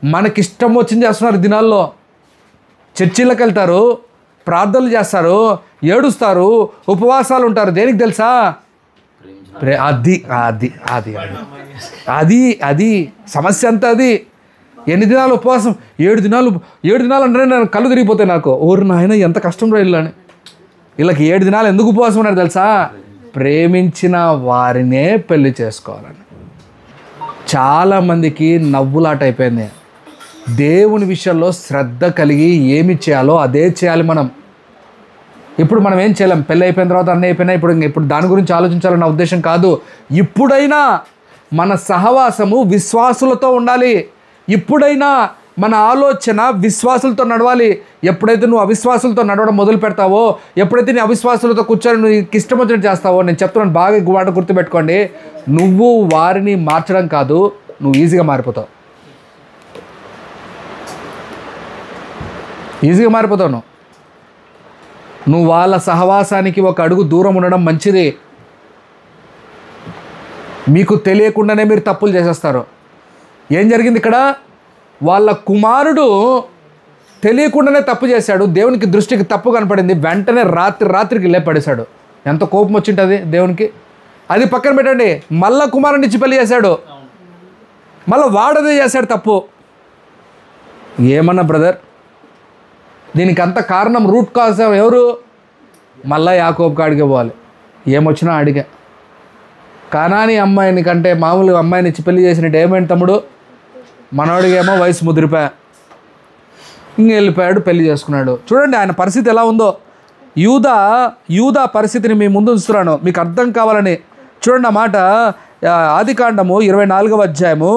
మనకిష్టం వచ్చింది చేస్తున్నారు దినాల్లో. చర్చిలకు వెళ్తారు, ప్రార్థనలు చేస్తారు, ఏడుస్తారు, ఉపవాసాలు ఉంటారు. దేనికి తెలుసా? అది అది అది అది అది సమస్య అంతా అది. ఎన్ని దినాలు ఉపవాసం? 7 దినాలు. 7 దినాలు అంటే నేను కళ్ళు తిరిగిపోతాయి నాకు. ఓరు నాయన ఎంత కష్టం రా ఇల్లని. వీళ్ళకి 7 దినాలు ఎందుకు ఉపవాసం ఉన్నారు తెలుసా? ప్రేమించిన వారినే పెళ్లి చేసుకోవాలని. చాలామందికి నవ్వులాట అయిపోయింది. దేవుని విషయంలో శ్రద్ధ కలిగి ఏమి చేయాలో అదే చేయాలి మనం. ఇప్పుడు మనం ఏం చేయలేం. పెళ్ళి అయిపోయిన తర్వాత అన్నీ అయిపోయినా ఇప్పుడు దాని గురించి ఆలోచించాలన్న ఉద్దేశం కాదు. ఇప్పుడైనా మన సహవాసము విశ్వాసులతో ఉండాలి. ఇప్పుడైనా మన ఆలోచన విశ్వాసులతో నడవాలి. ఎప్పుడైతే నువ్వు అవిశ్వాసులతో నడవడం మొదలు పెడతావో, ఎప్పుడైతే నీ అవిశ్వాసులతో కూర్చొని నువ్వు ఇష్టం వచ్చినట్టు చేస్తావో, నేను చెప్తున్నాను బాగా మాట గుర్తుపెట్టుకోండి, నువ్వు వారిని మార్చడం కాదు, నువ్వు ఈజీగా మారిపోతావు. ఈజీగా మారిపోతావు. నువ్వు వాళ్ళ సహవాసానికి ఒక అడుగు దూరం ఉండడం మంచిది. మీకు తెలియకుండానే మీరు తప్పులు చేసేస్తారు. ఏం జరిగింది ఇక్కడ? వాళ్ళ కుమారుడు తెలియకుండానే తప్పు చేశాడు. దేవునికి దృష్టికి తప్పు కనపడింది. వెంటనే రాత్రికి లేపడేశాడు. ఎంత కోపం వచ్చింటుంది దేవునికి. అది పక్కన పెట్టండి, మళ్ళా కుమారుని ఇచ్చి పెళ్లి చేశాడు. మళ్ళీ వాడదే చేశాడు తప్పు. ఏమన్నా బ్రదర్, దీనికి అంత కారణం రూట్ కాజ్ ఎవరు? మళ్ళా యాకోబు కాడికే పోవాలి. ఏమొచ్చినా అడిగా. కానాని అమ్మాయిని కంటే మామూలుగా అమ్మాయిని ఇచ్చి పెళ్లి చేసినట్టు ఏమైంది తమ్ముడు? మనవాడికేమో వయసు ముదిరిపోయా, ఇంక వెళ్ళిపోయాడు, పెళ్లి చేసుకున్నాడు. చూడండి ఆయన పరిస్థితి ఎలా ఉందో. యూదా పరిస్థితిని మీ ముందు ఉంచుతున్నాను మీకు అర్థం కావాలని. చూడండి ఆ మాట, ఆదికాండము 24వ అధ్యాయము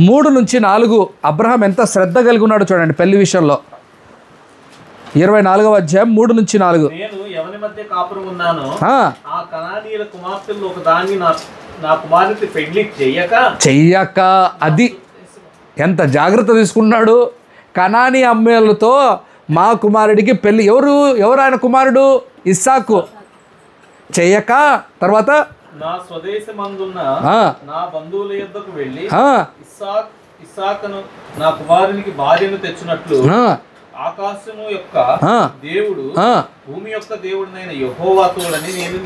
3-4. అబ్రహాం ఎంత శ్రద్ధ కలిగి ఉన్నాడో చూడండి పెళ్లి విషయంలో. 24వ అధ్యాయం 3-4. నేను ఎవరి మధ్య కాపురం ఉన్నానో ఆ కనానీయుల కుమార్తెల్లో ఒకదాన్ని నా కుమార్తె పెళ్లి చెయ్యక అది ఎంత జాగ్రత్త తీసుకున్నాడు. కనానీ అమ్మాయిలతో మా కుమారుడికి పెళ్లి. ఎవరు ఆయన కుమారుడు? ఇస్సాకు. చెయ్యక తర్వాత నా స్వదేశమందున్న నా బంధువుల యొద్దకు వెళ్ళి ఇస్సాకును నా కుమారునికి భార్యను తెచ్చినట్లు ఆకాశము యొక్క దేవుడు భూమి యొక్క దేవుడినైన యెహోవా తోడని నేను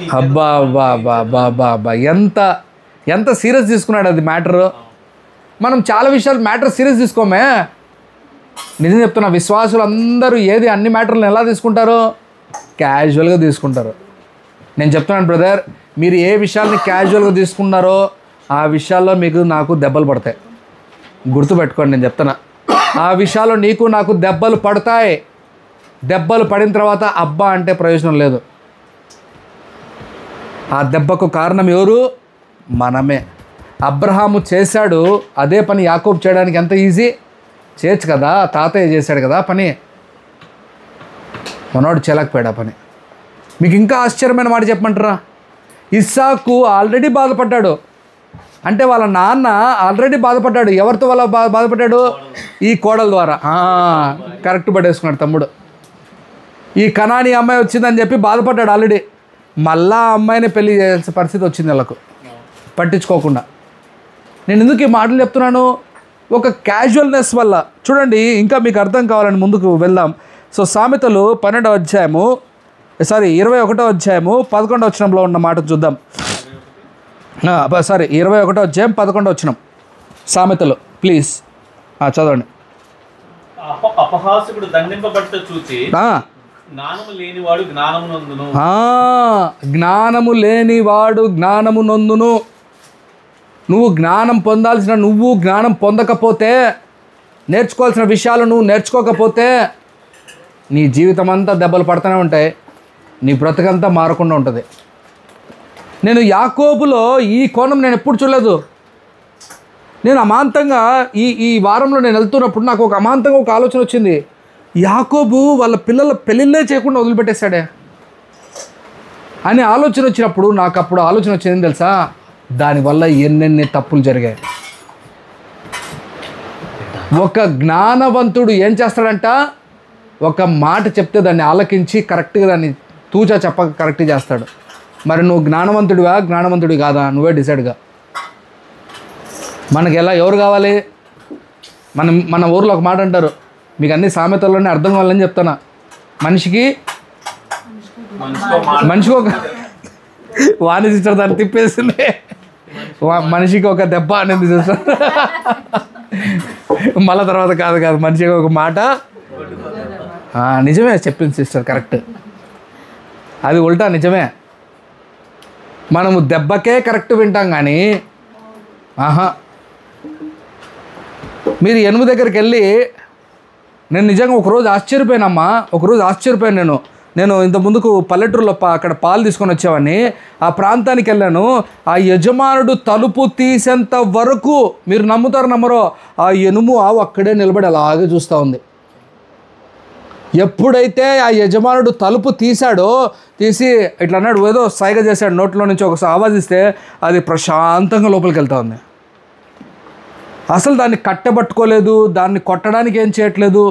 ఎంత సీరియస్ తీసుకున్నాడు అది మ్యాటర్. మనం చాలా విషయాలు మ్యాటర్ సీరియస్ తీసుకోమే. నిజం చెప్తున్నా, విశ్వాసులు అందరూ అన్ని మ్యాటర్లను ఎలా తీసుకుంటారో క్యాజువల్గా తీసుకుంటారు. నేను చెప్తున్నాను బ్రదర్, మీరు ఏ విషయాల్ని క్యాజువల్గా తీసుకున్నారో ఆ విషయాల్లో మీకు నాకు దెబ్బలు పడతాయి. గుర్తుపెట్టుకోండి, నేను చెప్తున్నా, ఆ విషయాల్లో నీకు నాకు దెబ్బలు పడతాయి. దెబ్బలు పడిన తర్వాత అబ్బా అంటే ప్రయోజనం లేదు. ఆ దెబ్బకు కారణం ఎవరు? మనమే. అబ్రహాము చేశాడు అదే పని యాకోబు చేయడానికి ఎంత ఈజీ, చేయొచ్చు కదా, తాతయ్య చేశాడు కదా పని, మనోడు చేయలేకపోయాడు ఆ పని. మీకు ఇంకా ఆశ్చర్యమైన మాట చెప్పమంటారా? ఇస్సాకు ఆల్రెడీ బాధపడ్డాడు, అంటే వాళ్ళ నాన్న ఆల్రెడీ బాధపడ్డాడు. ఎవరితో వాళ్ళ బాధపడ్డాడు? ఈ కోడల ద్వారా. కరెక్ట్ పట్టేసుకున్నాడు తమ్ముడు. ఈ కనాని అమ్మాయి వచ్చిందని చెప్పి బాధపడ్డాడు ఆల్రెడీ. మళ్ళా అమ్మాయిని పెళ్లి చేయాల్సిన పరిస్థితి వచ్చింది వాళ్ళకు, పట్టించుకోకుండా. నేను ఎందుకు ఈ మాటలు చెప్తున్నాను? ఒక క్యాజువల్నెస్ వల్ల. చూడండి, ఇంకా మీకు అర్థం కావాలని ముందుకు వెళ్దాం. సో సామెతలు 21వ అధ్యాయము 11వ వచనంలో ఉన్న మాట చూద్దాం. 21వ అధ్యాయం 11వ వచనం సామెతలు, ప్లీజ్ చదవండి. అపహాసకుడు దండింపబట్ట చూచి జ్ఞానము లేనివాడు జ్ఞానము నొందును. జ్ఞానము లేనివాడు జ్ఞానము నొందును. నువ్వు జ్ఞానం పొందాల్సిన నువ్వు జ్ఞానం పొందకపోతే, నేర్చుకోవాల్సిన విషయాలు నువ్వు నేర్చుకోకపోతే నీ జీవితం అంతా దెబ్బలు పడుతూనే ఉంటాయి, నీ బ్రతుకంతా మారకుండా ఉంటుంది. నేను యాకోబులో ఈ కోణం నేను ఎప్పుడు చూడలేదు. నేను అమాంతంగా ఈ వారంలో నేను వెళ్తున్నప్పుడు నాకు ఒక అమాంతంగా ఒక ఆలోచన వచ్చింది. యాకోబు వాళ్ళ పిల్లల పెళ్ళిళ్ళే చేయకుండా వదిలిపెట్టేశాడే అని ఆలోచన వచ్చినప్పుడు నాకు అప్పుడు ఆలోచన వచ్చింది తెలుసా? దానివల్ల ఎన్నెన్ని తప్పులు జరిగాయి. ఒక జ్ఞానవంతుడు ఏం చేస్తాడంట? ఒక మాట చెప్తే దాన్ని ఆలకించి కరెక్ట్గా దాన్ని తూచా చెప్పక కరెక్ట్ చేస్తాడు. మరి నువ్వు జ్ఞానవంతుడివా జ్ఞానవంతుడి కాదా? నువ్వే డిసైడ్గా. మనకి ఎవరు కావాలి? మన ఊర్లో ఒక మాట అంటారు, మీకు అన్ని సామెతల్లోనే అర్థం కావాలని చెప్తాను. మనిషికి ఒక వాణి సిస్టర్ దాన్ని తిప్పేసింది, మనిషికి ఒక దెబ్బ అనేది సిస్టర్. మళ్ళీ తర్వాత కాదు మనిషికి ఒక మాట. నిజమే చెప్పింది సిస్టర్, కరెక్ట్. అది ఉల్టా నిజమే. మనము దెబ్బకే కరెక్ట్ వింటాం కానీ మీరు ఎనుము దగ్గరికి వెళ్ళి, నేను నిజంగా ఒకరోజు ఆశ్చర్యపోయాను. నేను ఇంత ముందుకు పల్లెటూరులో అక్కడ పాలు తీసుకొని వచ్చేవాడిని. ఆ ప్రాంతానికి వెళ్ళాను. ఆ యజమానుడు తలుపు తీసేంత వరకు, మీరు నమ్ముతారు నమ్మరో, ఆ ఎనుము ఆవు అక్కడే నిలబడి అలాగే చూస్తూ ఉంది. ఎప్పుడైతే ఆ యజమానుడు తలుపు తీసి ఇట్లా అన్నాడు, ఏదో సైగ చేశాడు, నోట్లో నుంచి ఒక ఆవాజ్ ఇస్తే అది ప్రశాంతంగా లోపలికి వెళ్తూ ఉంది. అసలు దాన్ని కట్టబట్టుకోలేదు, దాన్ని కొట్టడానికి ఏం చేయట్లేదు.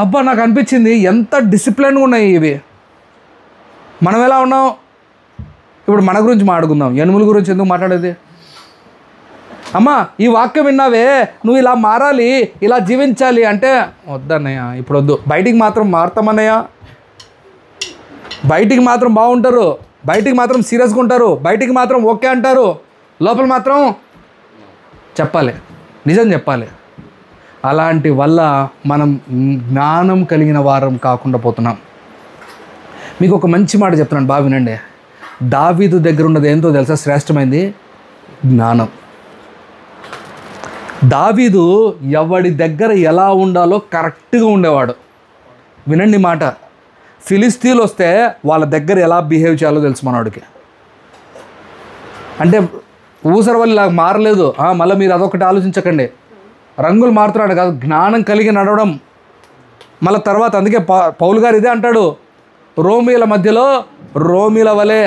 అబ్బా, నాకు అనిపించింది ఎంత డిసిప్లిన్గా ఉన్నాయి ఇవి. మనం ఎలా ఉన్నాం? ఇప్పుడు మన గురించి మాట్లాడుకుందాం, ఎనుముల గురించి ఎందుకు మాట్లాడేది? అమ్మా, ఈ వాక్యం విన్నావే, నువ్వు ఇలా మారాలి, ఇలా జీవించాలి అంటే వద్దన్నయ్య, ఇప్పుడు వద్దు. బయటికి మాత్రం మారుతామన్నయ్య, బయటికి మాత్రం బాగుంటారు, బయటికి మాత్రం సీరియస్గా ఉంటారు, బయటికి మాత్రం ఓకే అంటారు, లోపల మాత్రం చెప్పాలి, నిజం చెప్పాలి. అలాంటి వల్ల మనం జ్ఞానం కలిగిన వారం కాకుండా పోతున్నాం. మీకు ఒక మంచి మాట చెప్తున్నాను, బాగా వినండి. దావీదు దగ్గర ఉన్నది ఏంటో తెలుసా? శ్రేష్టమైంది జ్ఞానం. దావీదు ఎవడి దగ్గర ఎలా ఉండాలో కరెక్ట్గా ఉండేవాడు. వినండి మాట. ఫిలిస్తీన్లు వస్తే వాళ్ళ దగ్గర ఎలా బిహేవ్ చేయాలో తెలుసు మనవాడికి. అంటే ఊసర వల్ల ఇలా మారలేదు. మళ్ళీ మీరు అదొకటి ఆలోచించకండి. రంగులు మారుతున్నాడు కాదు, జ్ఞానం కలిగి నడవడం. మళ్ళీ తర్వాత అందుకే పౌలు గారు ఇదే అంటాడు, రోమీల మధ్యలో రోమీల వలె,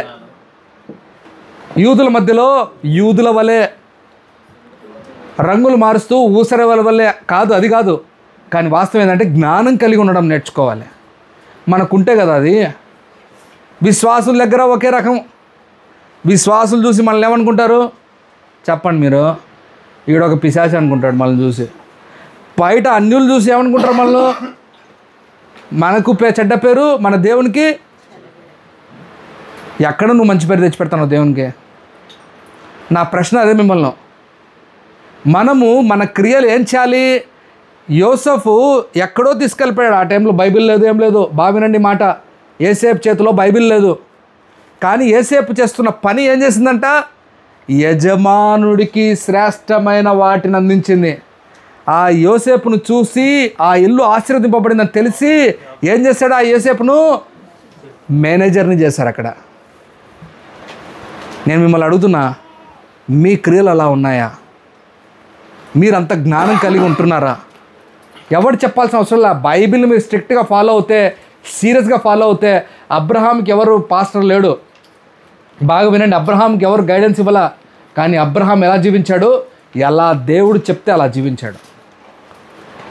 యూదుల మధ్యలో యూదుల వలె. రంగులు మారుస్తూ ఊసర వలె కాదు, అది కాదు. కానీ వాస్తవం ఏంటంటే జ్ఞానం కలిగి ఉండడం నేర్చుకోవాలి. మనకుంటే కదా అది. విశ్వాసుల దగ్గర ఒకే రకం. విశ్వాసులు చూసి మనల్ని ఏమనుకుంటారు చెప్పండి మీరు? ఈడొక పిశాచి అనుకుంటాడు మనల్ని చూసి. బయట అన్యులు చూసి ఏమనుకుంటారు మనల్ని? మనకు చెడ్డ పేరు, మన దేవునికి. ఎక్కడ నువ్వు మంచి పేరు తెచ్చిపెడతావు దేవునికి? నా ప్రశ్న అదే మిమ్మల్ని. మనము మన క్రియలు ఏం చేయాలి? యోసెఫు ఎక్కడో తీసుకెళ్ళిపోయాడు. ఆ టైంలో బైబిల్ లేదు, ఏం లేదు. బాగా వినండి మాట. యోసేపు చేతిలో బైబిల్ లేదు. కానీ యోసేపు చేస్తున్న పని ఏం చేసిందంట? యజమానుడికి శ్రేష్టమైన వాటిని అందించింది. ఆ యోసేపును చూసి ఆ ఇల్లు ఆశీర్వదింపబడిందని తెలిసి ఏం చేశాడు? ఆ యోసేపును మేనేజర్ని చేశారు అక్కడ. నేను మిమ్మల్ని అడుగుతున్నా, మీ క్రియలు అలా ఉన్నాయా? మీరంత జ్ఞానం కలిగి ఉంటున్నారా? ఎవరు చెప్పాల్సిన అవసరం లేదు. బైబిల్ని మీరు స్ట్రిక్ట్గా ఫాలో అవుతే, సీరియస్గా ఫాలో అవుతే, అబ్రహాంకి ఎవరు పాస్టర్ లేడు. బాగా వినండి, అబ్రహాంకి ఎవరు గైడెన్స్ ఇవ్వాల. కానీ అబ్రహాం ఎలా జీవించాడు? ఎలా దేవుడు చెప్తే అలా జీవించాడు.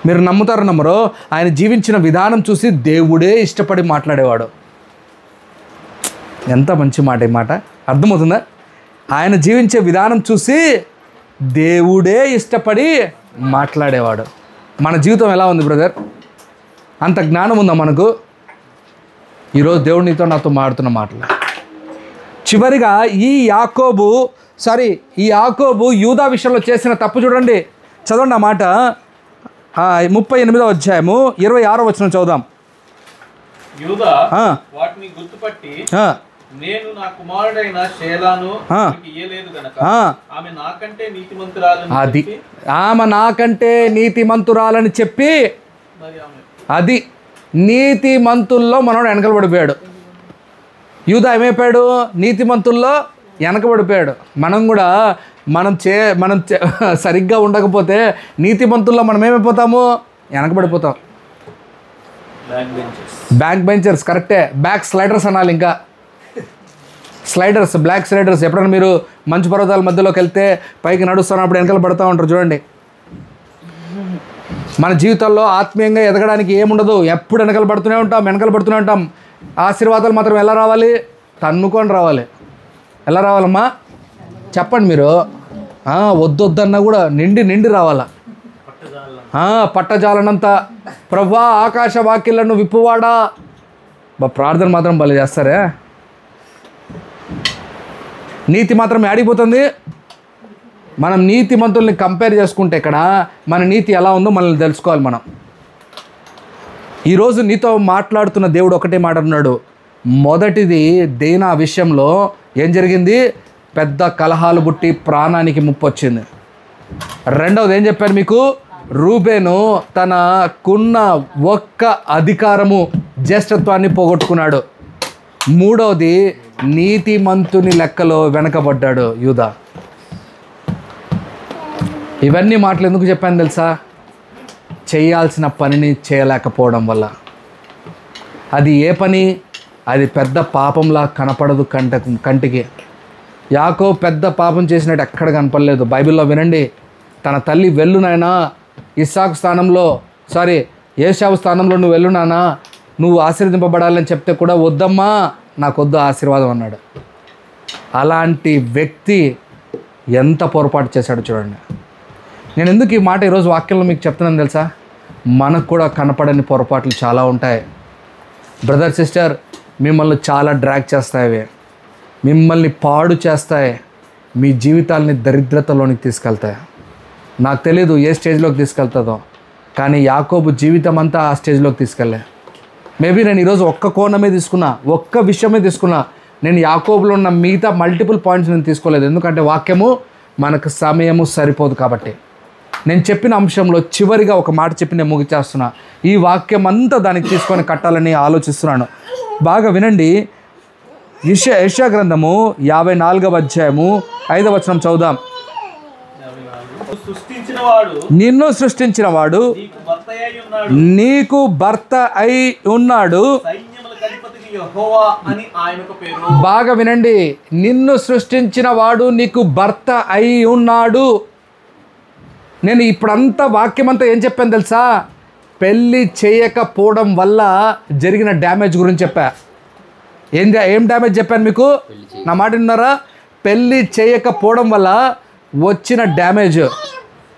మీరు నమ్ముతారో నమ్మరో, ఆయన జీవించిన విధానం చూసి దేవుడే ఇష్టపడి మాట్లాడేవాడు. ఎంత మంచి మాట ఈ మాట, అర్థమవుతుందా? ఆయన జీవించే విధానం చూసి దేవుడే ఇష్టపడి మాట్లాడేవాడు. మన జీవితం ఎలా ఉంది బ్రదర్? అంత జ్ఞానం ఉందా మనకు? ఈరోజు దేవుడు నీతో నాతో మాట్లాడుతున్న మాటలు. చివరిగా ఈ యాకోబు యూదా విషయంలో చేసిన తప్పు చూడండి. చదవండి ఆ మాట. 38వ అధ్యాయము 26వ వచనం చదువుదాం. యూదా వాటిని గుర్తుపట్టి, నేను నా కుమారుడైన షేలాను ఇయ్యలేదు గనక ఆమె నాకంటే నీతిమంతురాలని చెప్పి అది నీతిమంతుల్లో మనోడు వెనకబడిపోయాడు. యూదా ఏమైపోయాడు? నీతిమంతుల్లో వెనకబడిపోయాడు. మనం కూడా మనం సరిగ్గా ఉండకపోతే నీతిమంతుల్లో మనం ఏమైపోతాము? వెనకబడిపోతాం. బ్యాక్ బెంచర్స్, కరెక్టే. బ్యాక్ స్లైడర్స్ అనాలి. ఇంకా స్లైడర్స్, బ్లాక్ స్లైడర్స్. ఎప్పుడైనా మీరు మంచు పర్వతాల మధ్యలోకి వెళ్తే పైకి నడుస్తున్నప్పుడు వెనకలు పడుతూ ఉంటారు చూడండి. మన జీవితాల్లో ఆత్మీయంగా ఎదగడానికి ఏముండదు, ఎప్పుడు వెనకలు పడుతూనే ఉంటాం. ఆశీర్వాదాలు మాత్రం ఎలా రావాలి? తన్నుకొని రావాలి. ఎలా రావాలమ్మా చెప్పండి మీరు? వద్దొద్దన్నా కూడా నిండి రావాలా? పట్టజాలనంత ప్రభా ఆకాశ వాక్యాలను విప్పువాడా. ప్రార్థన మాత్రం భలే చేస్తారే. నీతి మాత్రం ఆడిపోతుంది. మనం నీతిమంతుల్ని కంపేర్ చేసుకుంటే ఇక్కడ మన నీతి ఎలా ఉందో మనల్ని తెలుసుకోవాలి మనం. ఈరోజు నీతో మాట్లాడుతున్న దేవుడు ఒకటే మాట అన్నాడు. మొదటిది దీనా విషయంలో ఏం జరిగింది? పెద్ద కలహాలు పుట్టి ప్రాణానికి ముప్పు వచ్చింది. రెండవది ఏం చెప్పారు మీకు? రూబేను తనకున్న ఒక్క అధికారము జ్యేష్ఠత్వాన్ని పోగొట్టుకున్నాడు. మూడవది నీతిమంతుని లెక్కలో వెనకబడ్డాడు యూదా. ఇవన్నీ మాటలు ఎందుకు చెప్పాను తెలుసా? చేయాల్సిన పనిని చేయలేకపోవడం వల్ల. అది ఏ పని? అది పెద్ద పాపంలా కనపడదు కంటికి. యాకోబు పెద్ద పాపం చేసినట్టు ఎక్కడ కనపడలేదు బైబిల్లో. వినండి, తన తల్లి వెళ్ళు నాయనా, ఏశావు స్థానంలో నువ్వు వెళ్ళు నానా, నువ్వు ఆశీర్వదింపబడాలని చెప్తే కూడా వద్దమ్మా, నాకొద్దు ఆశీర్వాదం అన్నాడు. అలాంటి వ్యక్తి ఎంత పొరపాటు చేశాడు చూడండి. నేను ఎందుకు ఈ మాట ఈరోజు వాక్యంలో మీకు చెప్తున్నాను తెలుసా? మనకు కూడా కనపడని పొరపాట్లు చాలా ఉంటాయి. బ్రదర్ సిస్టర్, మిమ్మల్ని చాలా డ్రాగ్ చేస్తాయి, మిమ్మల్ని పాడు చేస్తాయి, మీ జీవితాలని దరిద్రతలోనికి తీసుకెళ్తాయి. నాకు తెలీదు ఏ స్టేజ్లోకి తీసుకెళ్తుందో, కానీ యాకోబు జీవితం అంతా ఆ స్టేజ్లోకి తీసుకెళ్ళే. మేబీ నేను ఈరోజు ఒక్క కోణమే తీసుకున్నా, ఒక్క విషయమే తీసుకున్నా. నేను యాకోబులో ఉన్న మిగతా మల్టిపుల్ పాయింట్స్ నేను తీసుకోలేదు. ఎందుకంటే వాక్యము మనకు సమయము సరిపోదు కాబట్టి. నేను చెప్పిన అంశంలో చివరిగా ఒక మాట చెప్పి నేను ముగిచేస్తున్నా. ఈ వాక్యం అంతా దానికి తీసుకొని కట్టాలని ఆలోచిస్తున్నాను. బాగా వినండి. యెషయా గ్రంథము 54వ అధ్యాయము 5వ వచనం చదువుదాం. నిన్ను సృష్టించిన వాడు నీకు భర్త అయి ఉన్నాడు. బాగా వినండి, నిన్ను సృష్టించిన వాడు నీకు భర్త అయి ఉన్నాడు. నేను ఇప్పుడంతా వాక్యం అంతా ఏం చెప్పాను తెలుసా? పెళ్ళి చేయకపోవడం వల్ల జరిగిన డ్యామేజ్ గురించి చెప్పా. ఏం డ్యామేజ్ చెప్పాను మీకు? నా మాట విన్నారా? పెళ్ళి చేయకపోవడం వల్ల వచ్చిన డ్యామేజ్.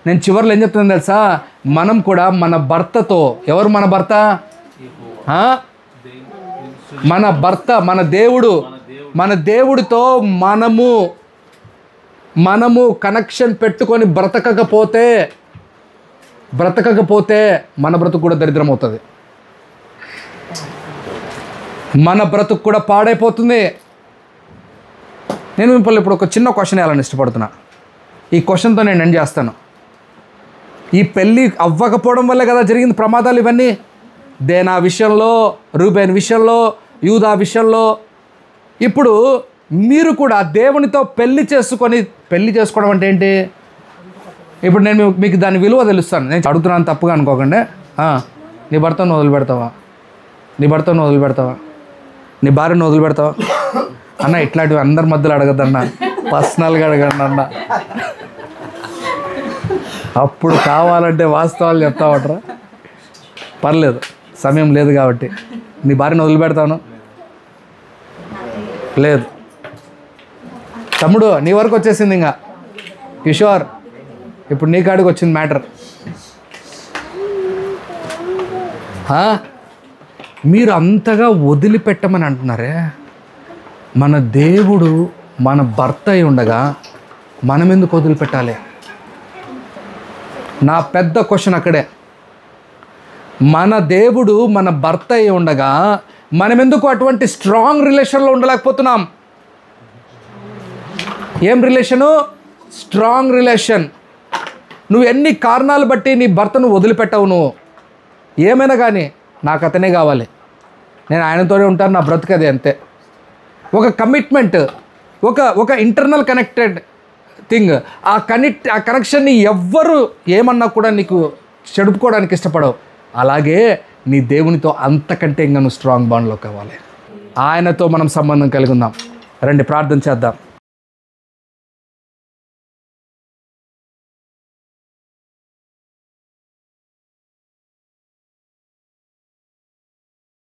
నేను చివరిలో ఏం చెప్తున్నాను తెలుసా? మనం కూడా మన భర్తతో, ఎవరు మన భర్త? మన భర్త, మన దేవుడు, మన దేవుడితో మనము కనెక్షన్ పెట్టుకొని బ్రతకకపోతే మన బ్రతుకు కూడా దరిద్రం అవుతుంది. మన బ్రతుకు కూడా పాడైపోతుంది. నేను మిమ్మల్ని ఇప్పుడు ఒక చిన్న క్వశ్చన్ వేయాలని ఇష్టపడుతున్నా. ఈ క్వశ్చన్తో నేను ఎండ్ చేస్తాను. ఈ పెళ్ళి అవ్వకపోవడం వల్లే కదా జరిగింది ప్రమాదాలు ఇవన్నీ. దేనా విషయంలో, రూబేన్ విషయంలో, యూదా విషయంలో. ఇప్పుడు మీరు కూడా దేవునితో పెళ్లి చేసుకోవడం అంటే ఏంటి? ఇప్పుడు నేను మీకు దాని విలువ తెలుస్తాను. నేను అడుగుతున్నాను, తప్పుగా అనుకోకండి. నీ భర్తను వదిలిపెడతావా? నీ భర్తను వదిలిపెడతావా? నీ భార్యను వదిలిపెడతావా? అన్న ఇట్లాంటివి అందరి మధ్యలో అడగద్దన్న, పర్సనల్గా అడగండి అన్న. అప్పుడు కావాలంటే వాస్తవాలు చెప్తావట్రా? పర్లేదు, సమయం లేదు కాబట్టి. నీ భార్యను వదిలిపెడతాను? లేదు. తమ్ముడు నీ వరకు వచ్చేసింది. ఇంకా కిషోర్ ఇప్పుడు నీ కాడికి వచ్చింది మ్యాటర్. మీరు అంతగా వదిలిపెట్టమని అంటున్నారే. మన దేవుడు మన భర్త అయి ఉండగా మనం ఎందుకు వదిలిపెట్టాలి? నా పెద్ద క్వశ్చన్ అక్కడే. మన దేవుడు మన భర్త అయి ఉండగా మనం ఎందుకు అటువంటి స్ట్రాంగ్ రిలేషన్లో ఉండలేకపోతున్నాం? ఏం రిలేషను? Strong relation. నువ్వు ఎన్ని కారణాలు బట్టి నీ భర్తను వదిలిపెట్టవు. నువ్వు ఏమైనా కానీ నాకు అతనే కావాలి, నేను ఆయనతోనే ఉంటాను, నా బ్రతుకది అంతే. ఒక కమిట్మెంట్, ఒక ఇంటర్నల్ కనెక్టెడ్ థింగ్. ఆ కనెక్షన్ని ఎవ్వరు ఏమన్నా కూడా నీకు చెడుపుకోవడానికి ఇష్టపడవు. అలాగే నీ దేవునితో అంతకంటే ఇంకా నువ్వు స్ట్రాంగ్ బాండ్లో కావాలి. ఆయనతో మనం సంబంధం కలిగి ఉందాం. రండి ప్రార్థన చేద్దాం.